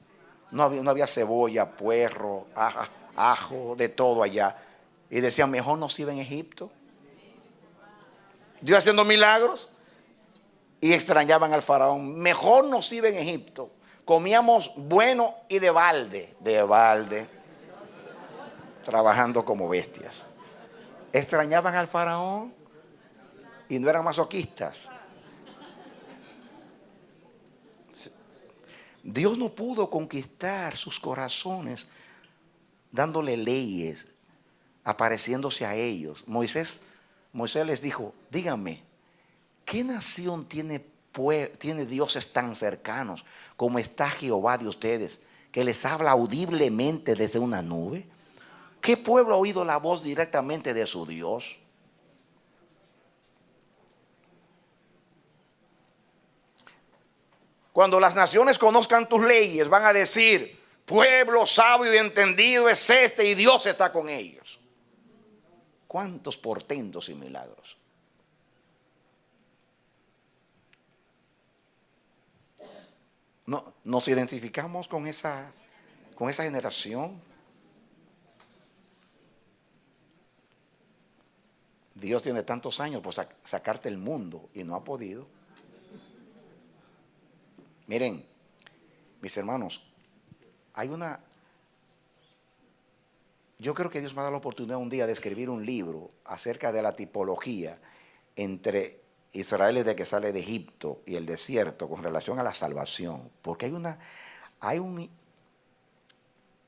No había cebolla, puerro, ajo, de todo allá. Y decían, mejor nos iba en Egipto. Dios haciendo milagros. Y extrañaban al faraón. Mejor nos iba en Egipto. Comíamos bueno y de balde. Trabajando como bestias. Extrañaban al faraón y no eran masoquistas. Dios no pudo conquistar sus corazones dándole leyes, apareciéndose a ellos. Moisés les dijo, díganme, ¿qué nación tiene tiene dioses tan cercanos como está Jehová de ustedes, que les habla audiblemente desde una nube? ¿Qué pueblo ha oído la voz directamente de su Dios? Cuando las naciones conozcan tus leyes, van a decir: pueblo sabio y entendido es este, y Dios está con ellos. ¿Cuántos portentos y milagros? No, nos identificamos con esa generación. Dios tiene tantos años por sacarte del mundo y no ha podido. Miren, mis hermanos, yo creo que Dios me ha dado la oportunidad un día de escribir un libro acerca de la tipología entre Israel desde que sale de Egipto y el desierto con relación a la salvación, porque hay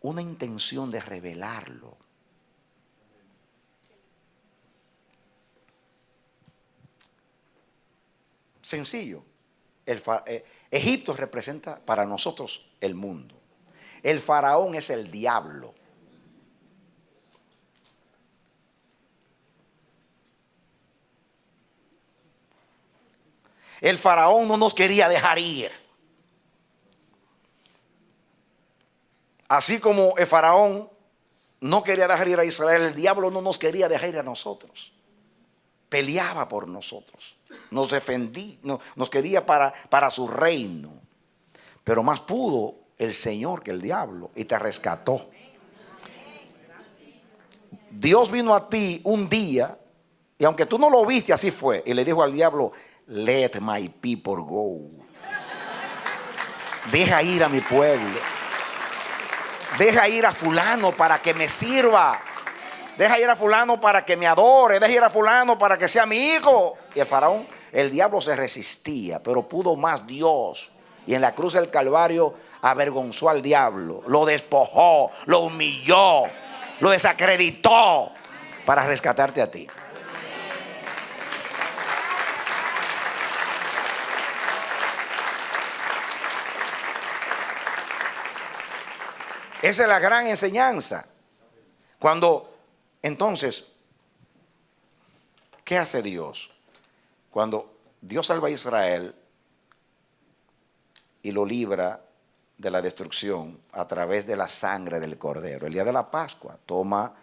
una intención de revelarlo. Sencillo. Egipto representa para nosotros el mundo. El faraón es el diablo. El faraón no nos quería dejar ir. Así como el faraón no quería dejar ir a Israel, el diablo no nos quería dejar ir a nosotros. Peleaba por nosotros, nos defendía, nos quería para su reino. Pero más pudo el Señor que el diablo y te rescató. Dios vino a ti un día, y aunque tú no lo viste, así fue, y le dijo al diablo: let my people go. Deja ir a mi pueblo. Deja ir a fulano para que me sirva. Deja ir a fulano para que me adore. Deja ir a fulano para que sea mi hijo. Y el faraón, el diablo se resistía, pero pudo más Dios. Y en la cruz del Calvario avergonzó al diablo, lo despojó, lo humilló, lo desacreditó para rescatarte a ti. Esa es la gran enseñanza. Entonces, ¿qué hace Dios? Cuando Dios salva a Israel y lo libra de la destrucción a través de la sangre del cordero. El día de la Pascua, toma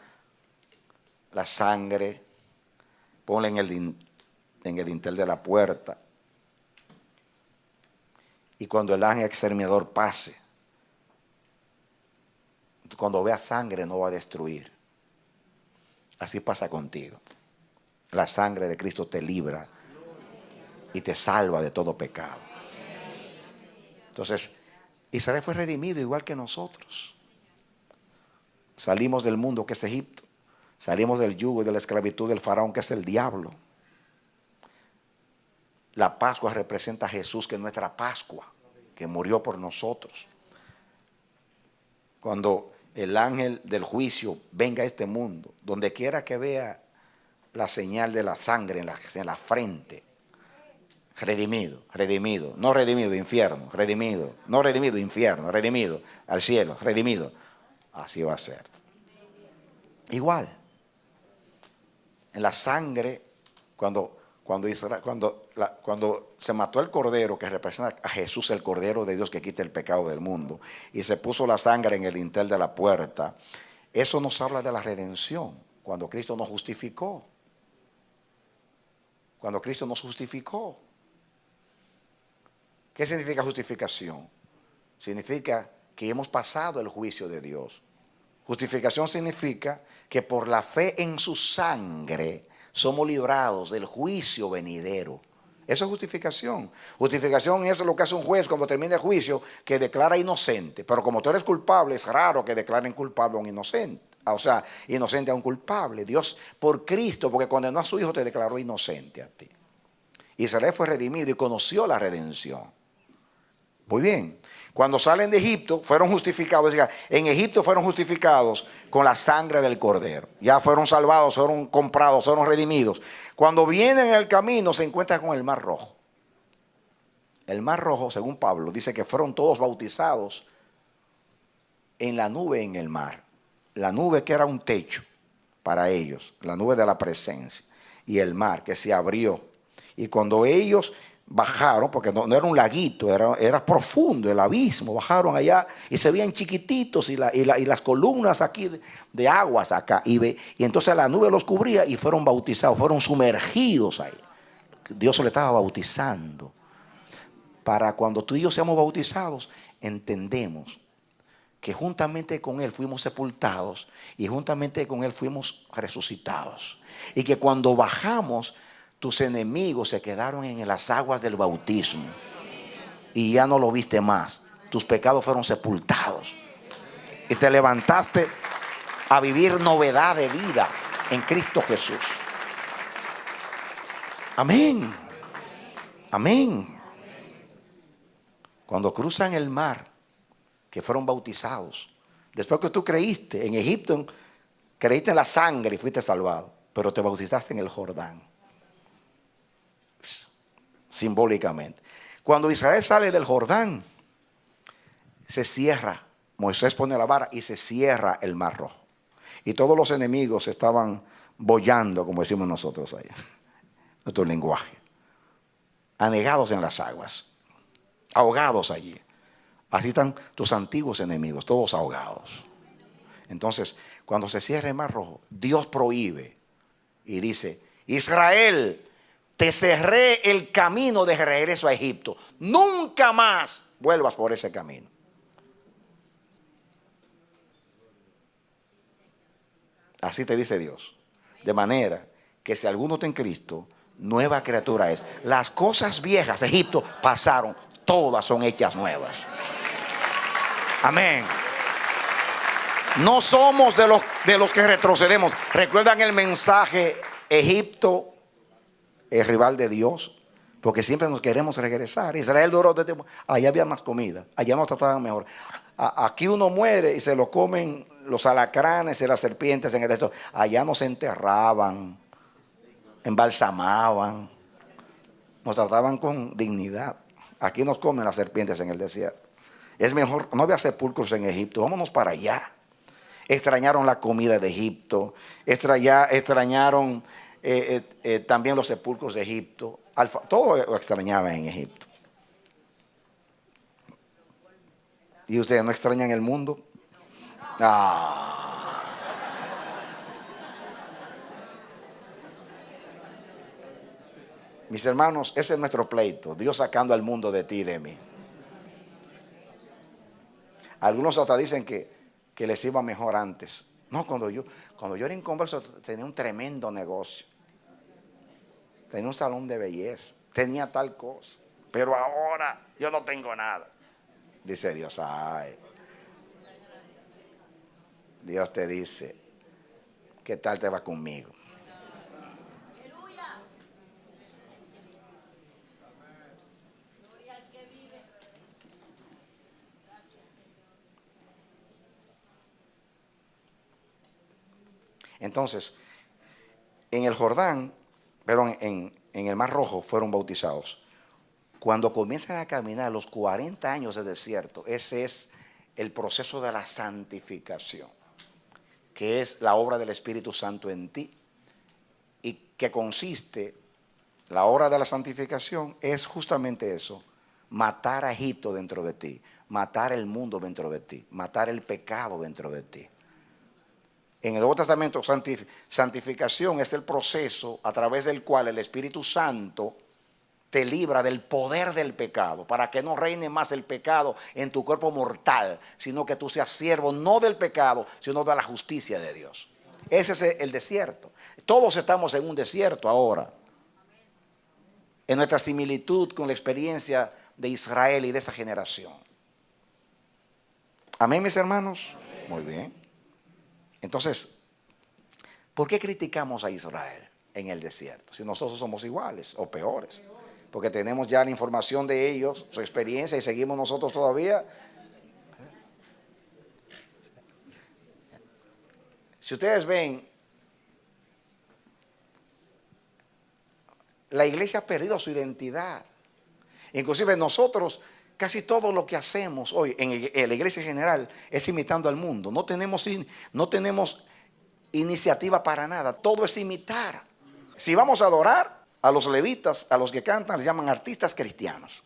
la sangre, ponla en el dintel de la puerta, y cuando el ángel exterminador pase, cuando vea sangre no va a destruir. Así pasa contigo. La sangre de Cristo te libra y te salva de todo pecado. Entonces, Israel fue redimido igual que nosotros. Salimos del mundo que es Egipto. Salimos del yugo y de la esclavitud del faraón que es el diablo. La Pascua representa a Jesús, que es nuestra Pascua, que murió por nosotros. Cuando el ángel del juicio venga a este mundo, donde quiera que vea la señal de la sangre en la frente, redimido, no redimido, infierno, redimido, no redimido, infierno, redimido, al cielo, redimido. Así va a ser. Igual, en la sangre, cuando se mató el cordero, que representa a Jesús, el cordero de Dios que quita el pecado del mundo, y se puso la sangre en el dintel de la puerta, eso nos habla de la redención. Cuando Cristo nos justificó. Cuando Cristo nos justificó. ¿Qué significa justificación? Significa que hemos pasado el juicio de Dios. Justificación significa que por la fe en su sangre somos librados del juicio venidero. Eso es justificación. Justificación es lo que hace un juez cuando termina el juicio, que declara inocente. Pero como tú eres culpable, es raro que declaren culpable a un inocente. O sea, inocente a un culpable. Dios, por Cristo, porque condenó a su hijo, te declaró inocente a ti. Israel fue redimido y conoció la redención. Muy bien. Cuando salen de Egipto, fueron justificados. En Egipto fueron justificados con la sangre del cordero. Ya fueron salvados, fueron comprados, fueron redimidos. Cuando vienen en el camino, se encuentran con el Mar Rojo. el Mar Rojo, según Pablo, dice que fueron todos bautizados en la nube en el mar. La nube que era un techo para ellos, la nube de la presencia, y el mar que se abrió. Y cuando ellos bajaron, porque no era un laguito, era profundo el abismo, bajaron allá y se veían chiquititos y las columnas aquí de aguas acá. Y entonces la nube los cubría y fueron bautizados, fueron sumergidos ahí. Dios se le estaba bautizando. Para cuando tú y yo seamos bautizados, entendemos que juntamente con Él fuimos sepultados y juntamente con Él fuimos resucitados. Y que cuando bajamos, tus enemigos se quedaron en las aguas del bautismo y ya no lo viste más. Tus pecados fueron sepultados y te levantaste a vivir novedad de vida en Cristo Jesús. Amén. Amén. Cuando cruzan el mar, que fueron bautizados, después que tú creíste en Egipto, creíste en la sangre y fuiste salvado, pero te bautizaste en el Jordán, simbólicamente. Cuando Israel sale del Jordán, se cierra, Moisés pone la vara y se cierra el Mar Rojo, y todos los enemigos estaban boyando, como decimos nosotros allá, nuestro lenguaje, anegados en las aguas, ahogados allí. Así están tus antiguos enemigos, todos ahogados. Entonces, cuando se cierra el Mar Rojo, Dios prohíbe y dice: Israel, te cerré el camino de regreso a Egipto. Nunca más vuelvas por ese camino. Así te dice Dios. De manera que si alguno está en Cristo, nueva criatura es. Las cosas viejas de Egipto pasaron, todas son hechas nuevas. Amén. No somos de los que retrocedemos. ¿Recuerdan el mensaje? Egipto es rival de Dios, porque siempre nos queremos regresar. Israel duró de tiempo. Allá había más comida, allá nos trataban mejor. Aquí uno muere y se lo comen los alacranes y las serpientes en el desierto. Allá nos enterraban, embalsamaban, nos trataban con dignidad. Aquí nos comen las serpientes en el desierto. Es mejor, no había sepulcros en Egipto, vámonos para allá. Extrañaron la comida de Egipto, extrañaron también los sepulcros de Egipto. Todo lo extrañaban en Egipto. ¿Y ustedes no extrañan el mundo? Mis hermanos, ese es nuestro pleito. Dios sacando al mundo de ti y de mí. Algunos hasta dicen que les iba mejor antes. No, cuando yo era inconverso tenía un tremendo negocio. Tenía un salón de belleza. Tenía tal cosa. Pero ahora yo no tengo nada. Dice Dios, ay. Dios te dice, ¿qué tal te va conmigo? Entonces, en el Jordán, perdón, en el Mar Rojo fueron bautizados. Cuando comienzan a caminar los 40 años de desierto, ese es el proceso de la santificación, que es la obra del Espíritu Santo en ti, y que consiste, la obra de la santificación es justamente eso: matar a Egipto dentro de ti, matar el mundo dentro de ti, matar el pecado dentro de ti. En el Nuevo Testamento, santificación es el proceso a través del cual el Espíritu Santo te libra del poder del pecado, para que no reine más el pecado en tu cuerpo mortal, sino que tú seas siervo no del pecado, sino de la justicia de Dios. Ese es el desierto. Todos estamos en un desierto ahora, en nuestra similitud con la experiencia de Israel y de esa generación. Amén, mis hermanos. Muy bien. Entonces, ¿por qué criticamos a Israel en el desierto si nosotros somos iguales o peores? Porque tenemos ya la información de ellos, su experiencia, y seguimos nosotros todavía. Si ustedes ven, la iglesia ha perdido su identidad. Inclusive nosotros, casi todo lo que hacemos hoy en la iglesia general es imitando al mundo. No tenemos iniciativa para nada. Todo es imitar. Si vamos a adorar a los levitas, a los que cantan, les llaman artistas cristianos.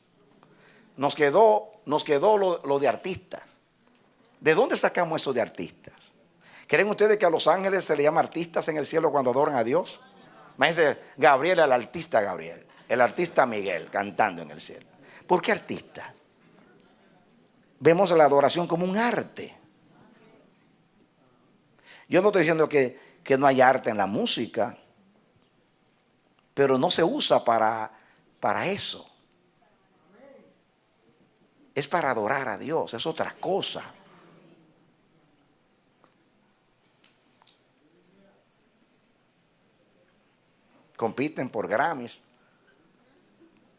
Nos quedó lo de artistas. ¿De dónde sacamos eso de artistas? ¿Creen ustedes que a los ángeles se les llama artistas en el cielo cuando adoran a Dios? Imagínense Gabriel, el artista Gabriel, el artista Miguel cantando en el cielo. ¿Por qué artista? Vemos la adoración como un arte. Yo no estoy diciendo que no hay arte en la música, pero no se usa para eso. Es para adorar a Dios, es otra cosa. Compiten por Grammys,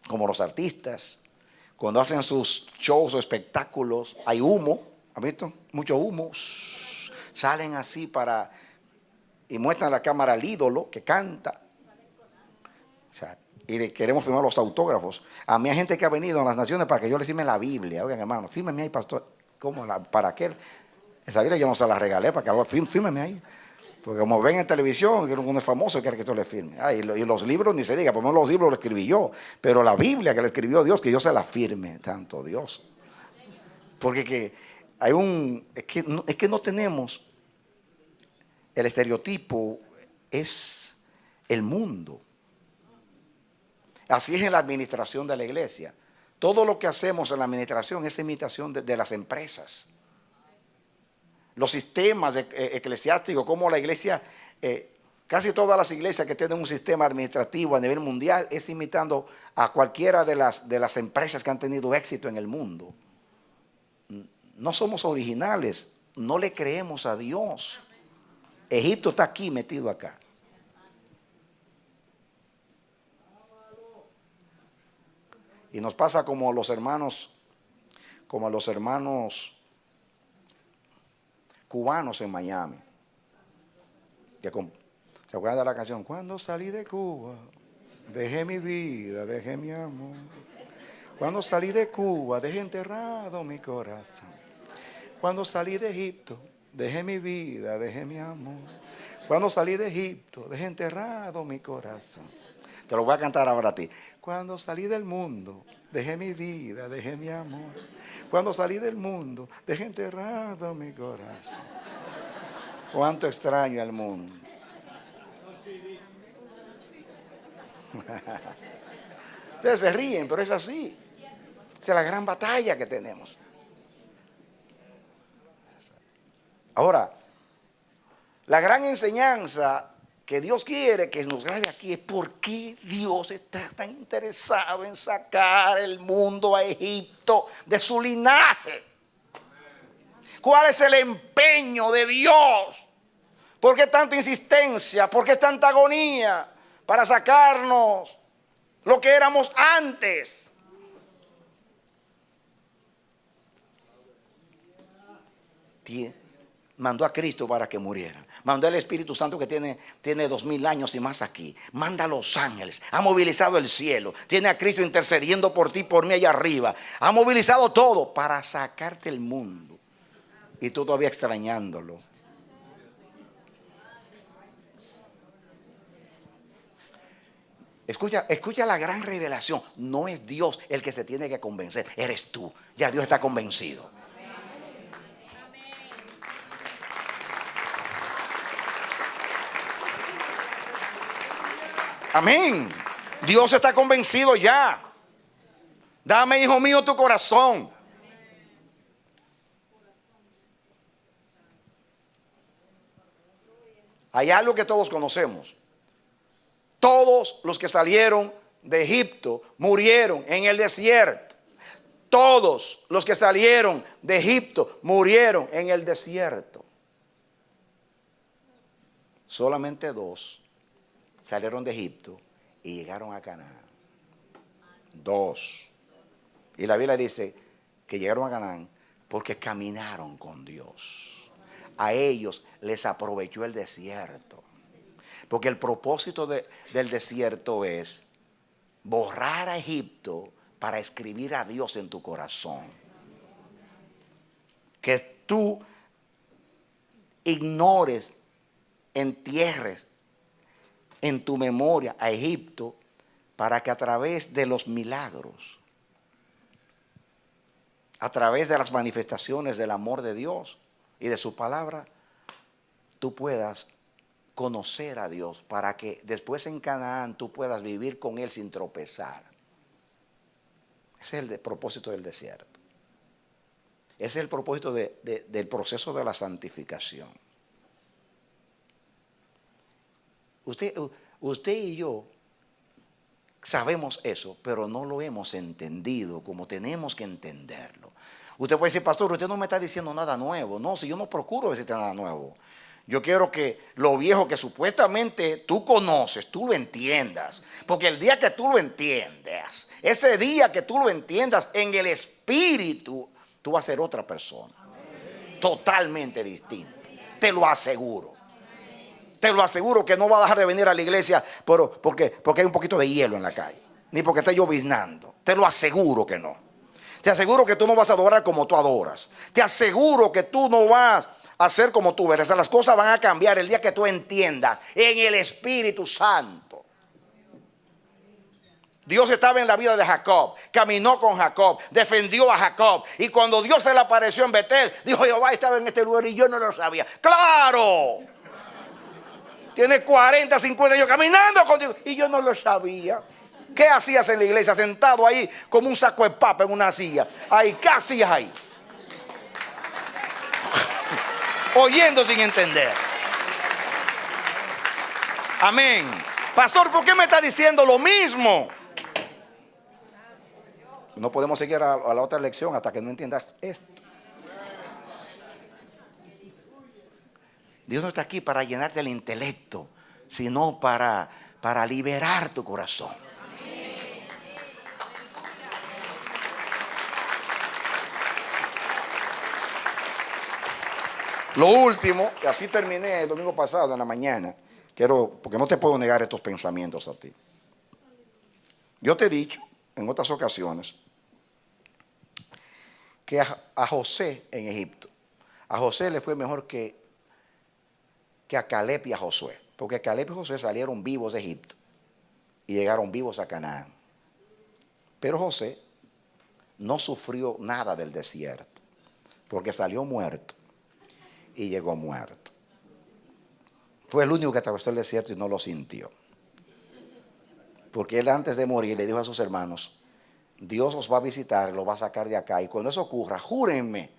como los artistas. Cuando hacen sus shows o espectáculos, hay humo, ¿has visto? Mucho humo. Salen así y muestran a la cámara al ídolo que canta. O sea, y le queremos firmar los autógrafos. A mí hay gente que ha venido a las naciones para que yo les firme la Biblia. Oigan, hermano, fírmeme ahí, pastor. ¿Cómo? ¿Para qué? Esa Biblia yo no se la regalé, para que algo fírmeme ahí. Porque como ven en televisión, que uno es famoso, quiere que esto le firme. Y los libros ni se diga, por lo menos los libros los escribí yo. Pero la Biblia que le escribió Dios, que yo se la firme, tanto Dios. Porque es que no tenemos, el estereotipo es el mundo. Así es en la administración de la iglesia. Todo lo que hacemos en la administración es imitación de las empresas. Los sistemas eclesiásticos, como la iglesia, casi todas las iglesias que tienen un sistema administrativo a nivel mundial, es imitando a cualquiera de las empresas que han tenido éxito en el mundo. No somos originales, no le creemos a Dios. Egipto está aquí, metido acá. Y nos pasa como a los hermanos cubanos en Miami. ¿Se acuerdan de la canción? Cuando salí de Cuba, dejé mi vida, dejé mi amor. Cuando salí de Cuba, dejé enterrado mi corazón. Cuando salí de Egipto, dejé mi vida, dejé mi amor. Cuando salí de Egipto, dejé enterrado mi corazón. Te lo voy a cantar ahora a ti. Cuando salí del mundo, dejé mi vida, dejé mi amor. Cuando salí del mundo, dejé enterrado mi corazón. Cuánto extraño al mundo. Ustedes se ríen, pero es así. Esa es la gran batalla que tenemos. Ahora, la gran enseñanza que Dios quiere que nos grabe aquí es por qué Dios está tan interesado en sacar el mundo a Egipto de su linaje. ¿Cuál es el empeño de Dios? ¿Por qué tanta insistencia? ¿Por qué tanta agonía para sacarnos lo que éramos antes? Mandó a Cristo para que muriera. Mandó al Espíritu Santo que tiene 2000 años y más aquí. Manda a los ángeles. Ha movilizado el cielo. Tiene a Cristo intercediendo por ti, por mí allá arriba. Ha movilizado todo para sacarte el mundo. Y tú todavía extrañándolo. Escucha la gran revelación. No es Dios el que se tiene que convencer. Eres tú. Ya Dios está convencido. Amén. Dios está convencido ya. Dame, hijo mío, tu corazón. Hay algo que todos conocemos. Todos los que salieron de Egipto murieron en el desierto. Todos los que salieron de Egipto murieron en el desierto. Solamente 2 salieron de Egipto y llegaron a Canaán. 2. Y la Biblia dice que llegaron a Canaán porque caminaron con Dios. A ellos les aprovechó el desierto. Porque el propósito del desierto es borrar a Egipto para escribir a Dios en tu corazón. Que tú ignores, entierres en tu memoria a Egipto, para que a través de los milagros, a través de las manifestaciones del amor de Dios y de su palabra, tú puedas conocer a Dios, para que después en Canaán tú puedas vivir con Él sin tropezar. Ese es el propósito del desierto. Ese es el propósito del proceso de la santificación. Usted y yo sabemos eso, pero no lo hemos entendido como tenemos que entenderlo. Usted puede decir, pastor, usted no me está diciendo nada nuevo. No, si yo no procuro decirte nada nuevo. Yo quiero que lo viejo que supuestamente tú conoces, tú lo entiendas. Porque el día que tú lo entiendas, ese día que tú lo entiendas en el espíritu, tú vas a ser otra persona. Totalmente distinta. Te lo aseguro. Te lo aseguro que no va a dejar de venir a la iglesia porque hay un poquito de hielo en la calle. Ni porque esté lloviznando. Te lo aseguro que no. Te aseguro que tú no vas a adorar como tú adoras. Te aseguro que tú no vas a ser como tú eres. Las cosas van a cambiar el día que tú entiendas en el Espíritu Santo. Dios estaba en la vida de Jacob, caminó con Jacob, defendió a Jacob. Y cuando Dios se le apareció en Betel, dijo, Jehová estaba en este lugar y yo no lo sabía. ¡Claro! Tiene 40, 50 años caminando contigo y yo no lo sabía. ¿Qué hacías en la iglesia? Sentado ahí como un saco de papa en una silla. Ahí, ¿qué hacías ahí? Oyendo sin entender. Amén. Pastor, ¿por qué me está diciendo lo mismo? No podemos seguir a la otra lección hasta que no entiendas esto. Dios no está aquí para llenarte el intelecto, sino para liberar tu corazón. Lo último, y así terminé el domingo pasado en la mañana, porque no te puedo negar estos pensamientos a ti. Yo te he dicho en otras ocasiones que a José en Egipto, a José le fue mejor que a Caleb y a Josué, porque Caleb y Josué salieron vivos de Egipto y llegaron vivos a Canaán. Pero José no sufrió nada del desierto, porque salió muerto y llegó muerto. Fue el único que atravesó el desierto y no lo sintió, porque él antes de morir le dijo a sus hermanos, Dios los va a visitar, los va a sacar de acá, y cuando eso ocurra, júrenme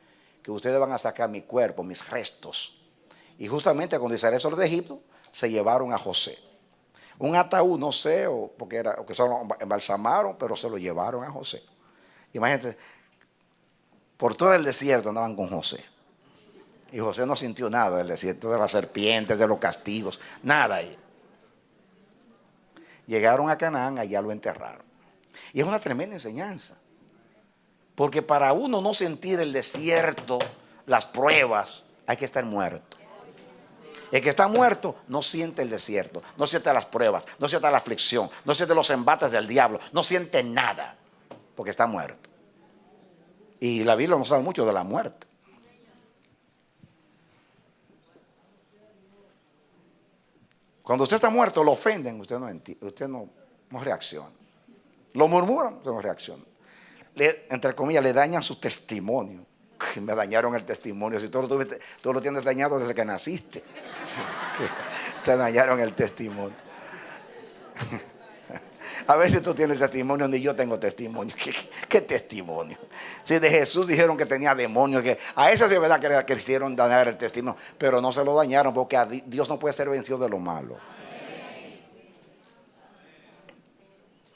que ustedes van a sacar mi cuerpo, mis restos. Y justamente cuando Israel salió de Egipto, se llevaron a José. Un ataúd, no sé, o que solo embalsamaron, pero se lo llevaron a José. Imagínense, por todo el desierto andaban con José. Y José no sintió nada del desierto, de las serpientes, de los castigos, nada ahí. Llegaron a Canaán, allá lo enterraron. Y es una tremenda enseñanza. Porque para uno no sentir el desierto, las pruebas, hay que estar muerto. El que está muerto no siente el desierto, no siente las pruebas, no siente la aflicción, no siente los embates del diablo, no siente nada, porque está muerto. Y la Biblia nos habla mucho de la muerte. Cuando usted está muerto, lo ofenden, usted no reacciona. Lo murmuran, usted no reacciona. Entre comillas, le dañan su testimonio. Me dañaron el testimonio. Si tú lo tienes dañado desde que naciste. Te dañaron el testimonio. A veces tú tienes testimonio, ni yo tengo testimonio. ¿Qué testimonio? Si de Jesús dijeron que tenía demonios, que a esa sí es verdad que quisieron dañar el testimonio, pero no se lo dañaron, porque a Dios no puede ser vencido de lo malo.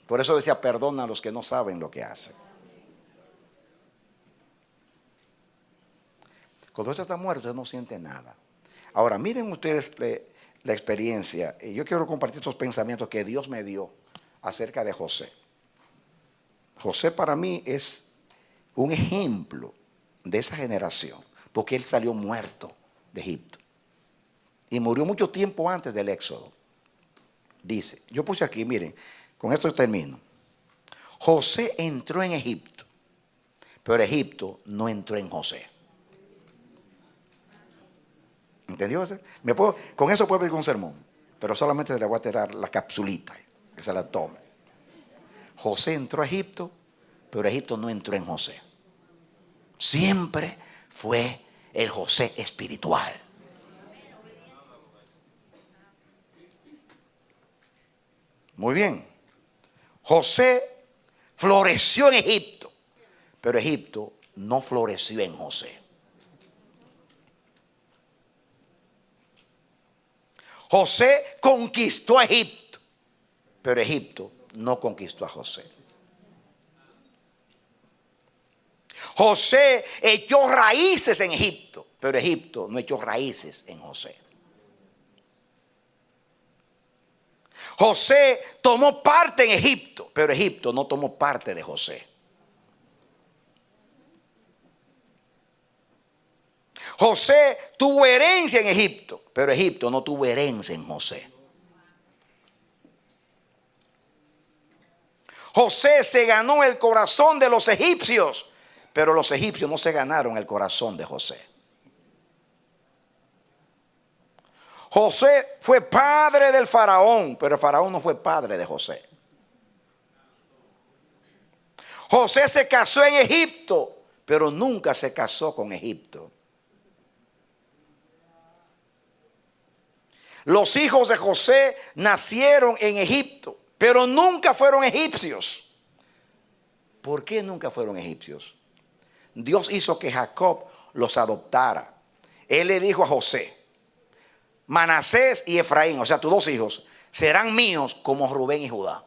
Por eso decía, perdona a los que no saben lo que hacen. Cuando usted está muerto, usted no siente nada. Ahora, miren ustedes la experiencia. Y yo quiero compartir estos pensamientos que Dios me dio acerca de José. José para mí es un ejemplo de esa generación, porque él salió muerto de Egipto. Y murió mucho tiempo antes del Éxodo. Dice, yo puse aquí, miren, con esto termino. José entró en Egipto, pero Egipto no entró en José. ¿Entendió? Con eso puedo pedir un sermón, pero solamente le voy a tirar la capsulita, que se la tome. José entró a Egipto, pero Egipto no entró en José. Siempre fue el José espiritual. Muy bien. José floreció en Egipto, pero Egipto no floreció en José. José conquistó a Egipto, pero Egipto no conquistó a José. José echó raíces en Egipto, pero Egipto no echó raíces en José. José tomó parte en Egipto, pero Egipto no tomó parte de José. José tuvo herencia en Egipto, pero Egipto no tuvo herencia en José. José se ganó el corazón de los egipcios, pero los egipcios no se ganaron el corazón de José. José fue padre del faraón, pero el faraón no fue padre de José. José se casó en Egipto, pero nunca se casó con Egipto. Los hijos de José nacieron en Egipto, pero nunca fueron egipcios. ¿Por qué nunca fueron egipcios? Dios hizo que Jacob los adoptara. Él le dijo a José: Manasés y Efraín, o sea, tus dos hijos, serán míos como Rubén y Judá.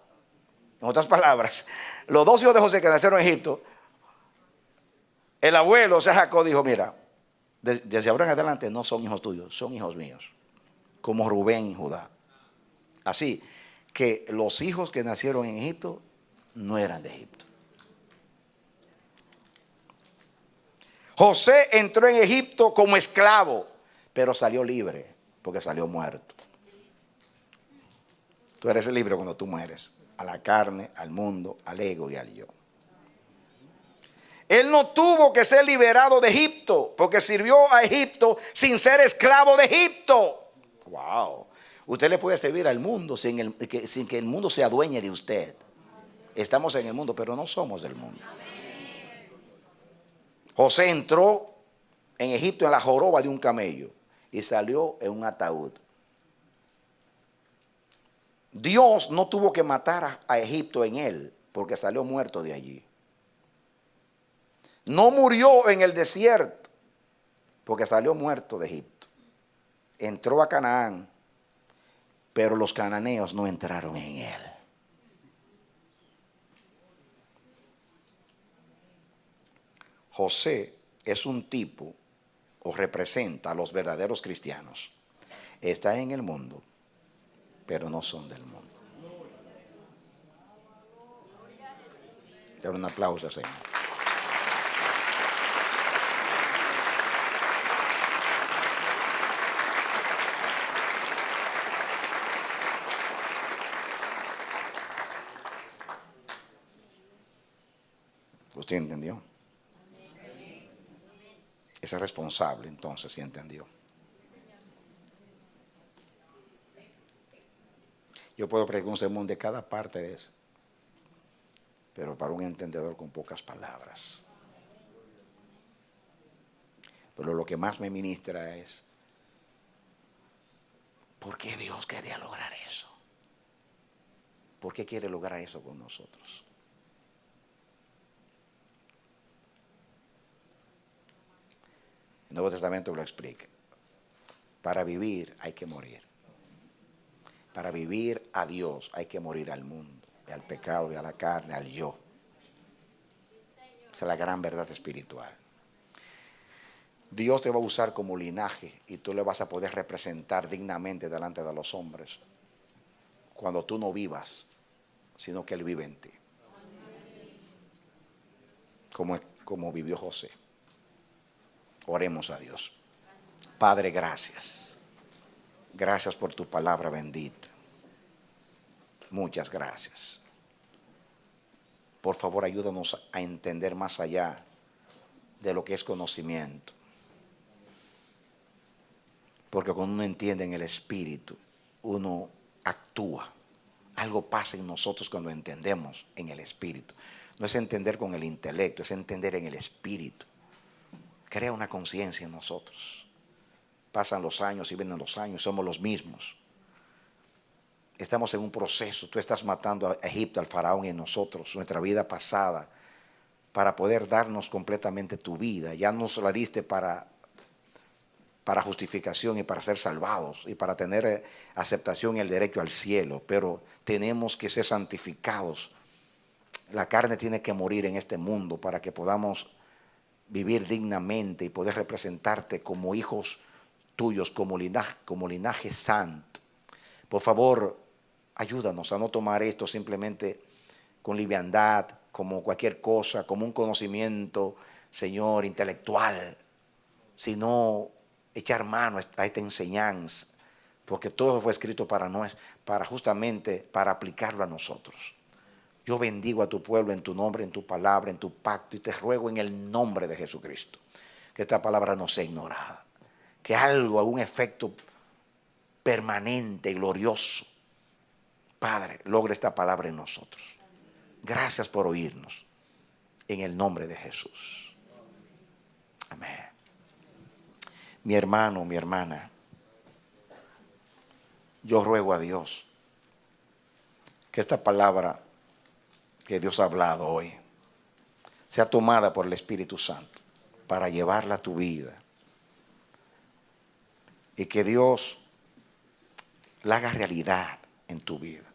En otras palabras, los dos hijos de José que nacieron en Egipto, el abuelo, o sea, Jacob, dijo: mira, desde ahora en adelante no son hijos tuyos, son hijos míos, como Rubén y Judá. Así que los hijos que nacieron en Egipto no eran de Egipto. José entró en Egipto como esclavo, pero salió libre porque salió muerto. Tú eres libre cuando tú mueres, a la carne, al mundo, al ego y al yo. Él no tuvo que ser liberado de Egipto porque sirvió a Egipto sin ser esclavo de Egipto. Wow. Usted le puede servir al mundo sin que el mundo se adueñe de usted. Estamos en el mundo, pero no somos del mundo. José entró en Egipto en la joroba de un camello y salió en un ataúd. Dios no tuvo que matar a Egipto en él porque salió muerto de allí. No murió en el desierto porque salió muerto de Egipto. Entró a Canaán, pero los cananeos no entraron en él. José es un tipo o representa a los verdaderos cristianos. Está en el mundo, pero no son del mundo. Dale un aplauso, Señor. ¿Usted entendió? Es responsable, entonces, si entendió. Yo puedo predicar un sermón de cada parte de eso, pero para un entendedor con pocas palabras. Pero lo que más me ministra es: ¿por qué Dios quería lograr eso? ¿Por qué quiere lograr eso con nosotros? El Nuevo Testamento lo explica. Para vivir hay que morir. Para vivir a Dios hay que morir al mundo, y al pecado, y a la carne, al yo. Esa es la gran verdad espiritual. Dios te va a usar como linaje y tú le vas a poder representar dignamente delante de los hombres cuando tú no vivas, sino que Él vive en ti. Como vivió José. Oremos a Dios. Padre, gracias. Gracias por tu palabra bendita. Muchas gracias. por favor, ayúdanos a entender más allá de lo que es conocimiento. Porque cuando uno entiende en el Espíritu, uno actúa. Algo pasa en nosotros cuando entendemos en el Espíritu. No es entender con el intelecto, es entender en el Espíritu. Crea una conciencia en nosotros. Pasan los años y vienen los años, somos los mismos. Estamos en un proceso. Tú estás matando a Egipto, al faraón, y en nosotros, nuestra vida pasada, para poder darnos completamente tu vida. Ya nos la diste para justificación y para ser salvados y para tener aceptación y el derecho al cielo, pero tenemos que ser santificados. La carne tiene que morir en este mundo para que podamos vivir dignamente y poder representarte como hijos tuyos, como linaje santo. Por favor, ayúdanos a no tomar esto simplemente con liviandad, como cualquier cosa, como un conocimiento, Señor, intelectual, sino echar mano a esta enseñanza, porque todo fue escrito para justamente para aplicarlo a nosotros. Yo bendigo a tu pueblo en tu nombre, en tu palabra, en tu pacto, y te ruego en el nombre de Jesucristo que esta palabra no sea ignorada, que algún efecto permanente, glorioso, Padre, logre esta palabra en nosotros. Gracias por oírnos, en el nombre de Jesús. Amén. Mi hermano, mi hermana, yo ruego a Dios que esta palabra que Dios ha hablado hoy sea tomada por el Espíritu Santo para llevarla a tu vida, y que Dios la haga realidad en tu vida,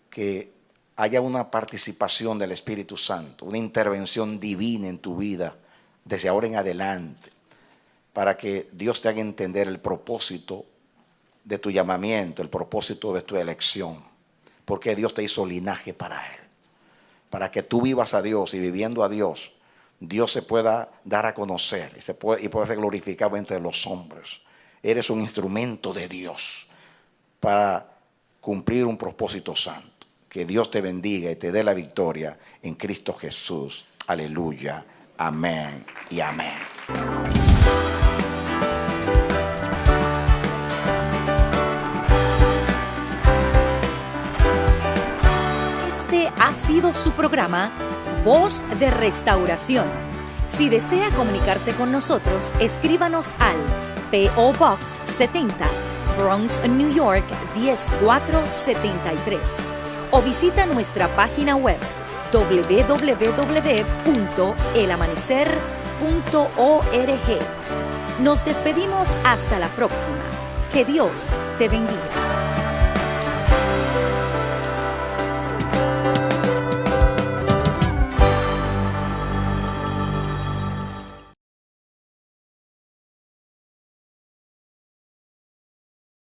que haya una participación del Espíritu Santo, una intervención divina en tu vida desde ahora en adelante, para que Dios te haga entender el propósito de tu llamamiento, el propósito de tu elección, porque Dios te hizo linaje para Él, para que tú vivas a Dios, y viviendo a Dios, Dios se pueda dar a conocer y pueda ser glorificado entre los hombres. Eres un instrumento de Dios para cumplir un propósito santo. Que Dios te bendiga y te dé la victoria en Cristo Jesús. Aleluya. Amén y amén. Este ha sido su programa Voz de Restauración. Si desea comunicarse con nosotros, escríbanos al P.O. Box 70, Bronx, New York 10473, o visita nuestra página web www.elamanecer.org. Nos despedimos hasta la próxima. Que Dios te bendiga.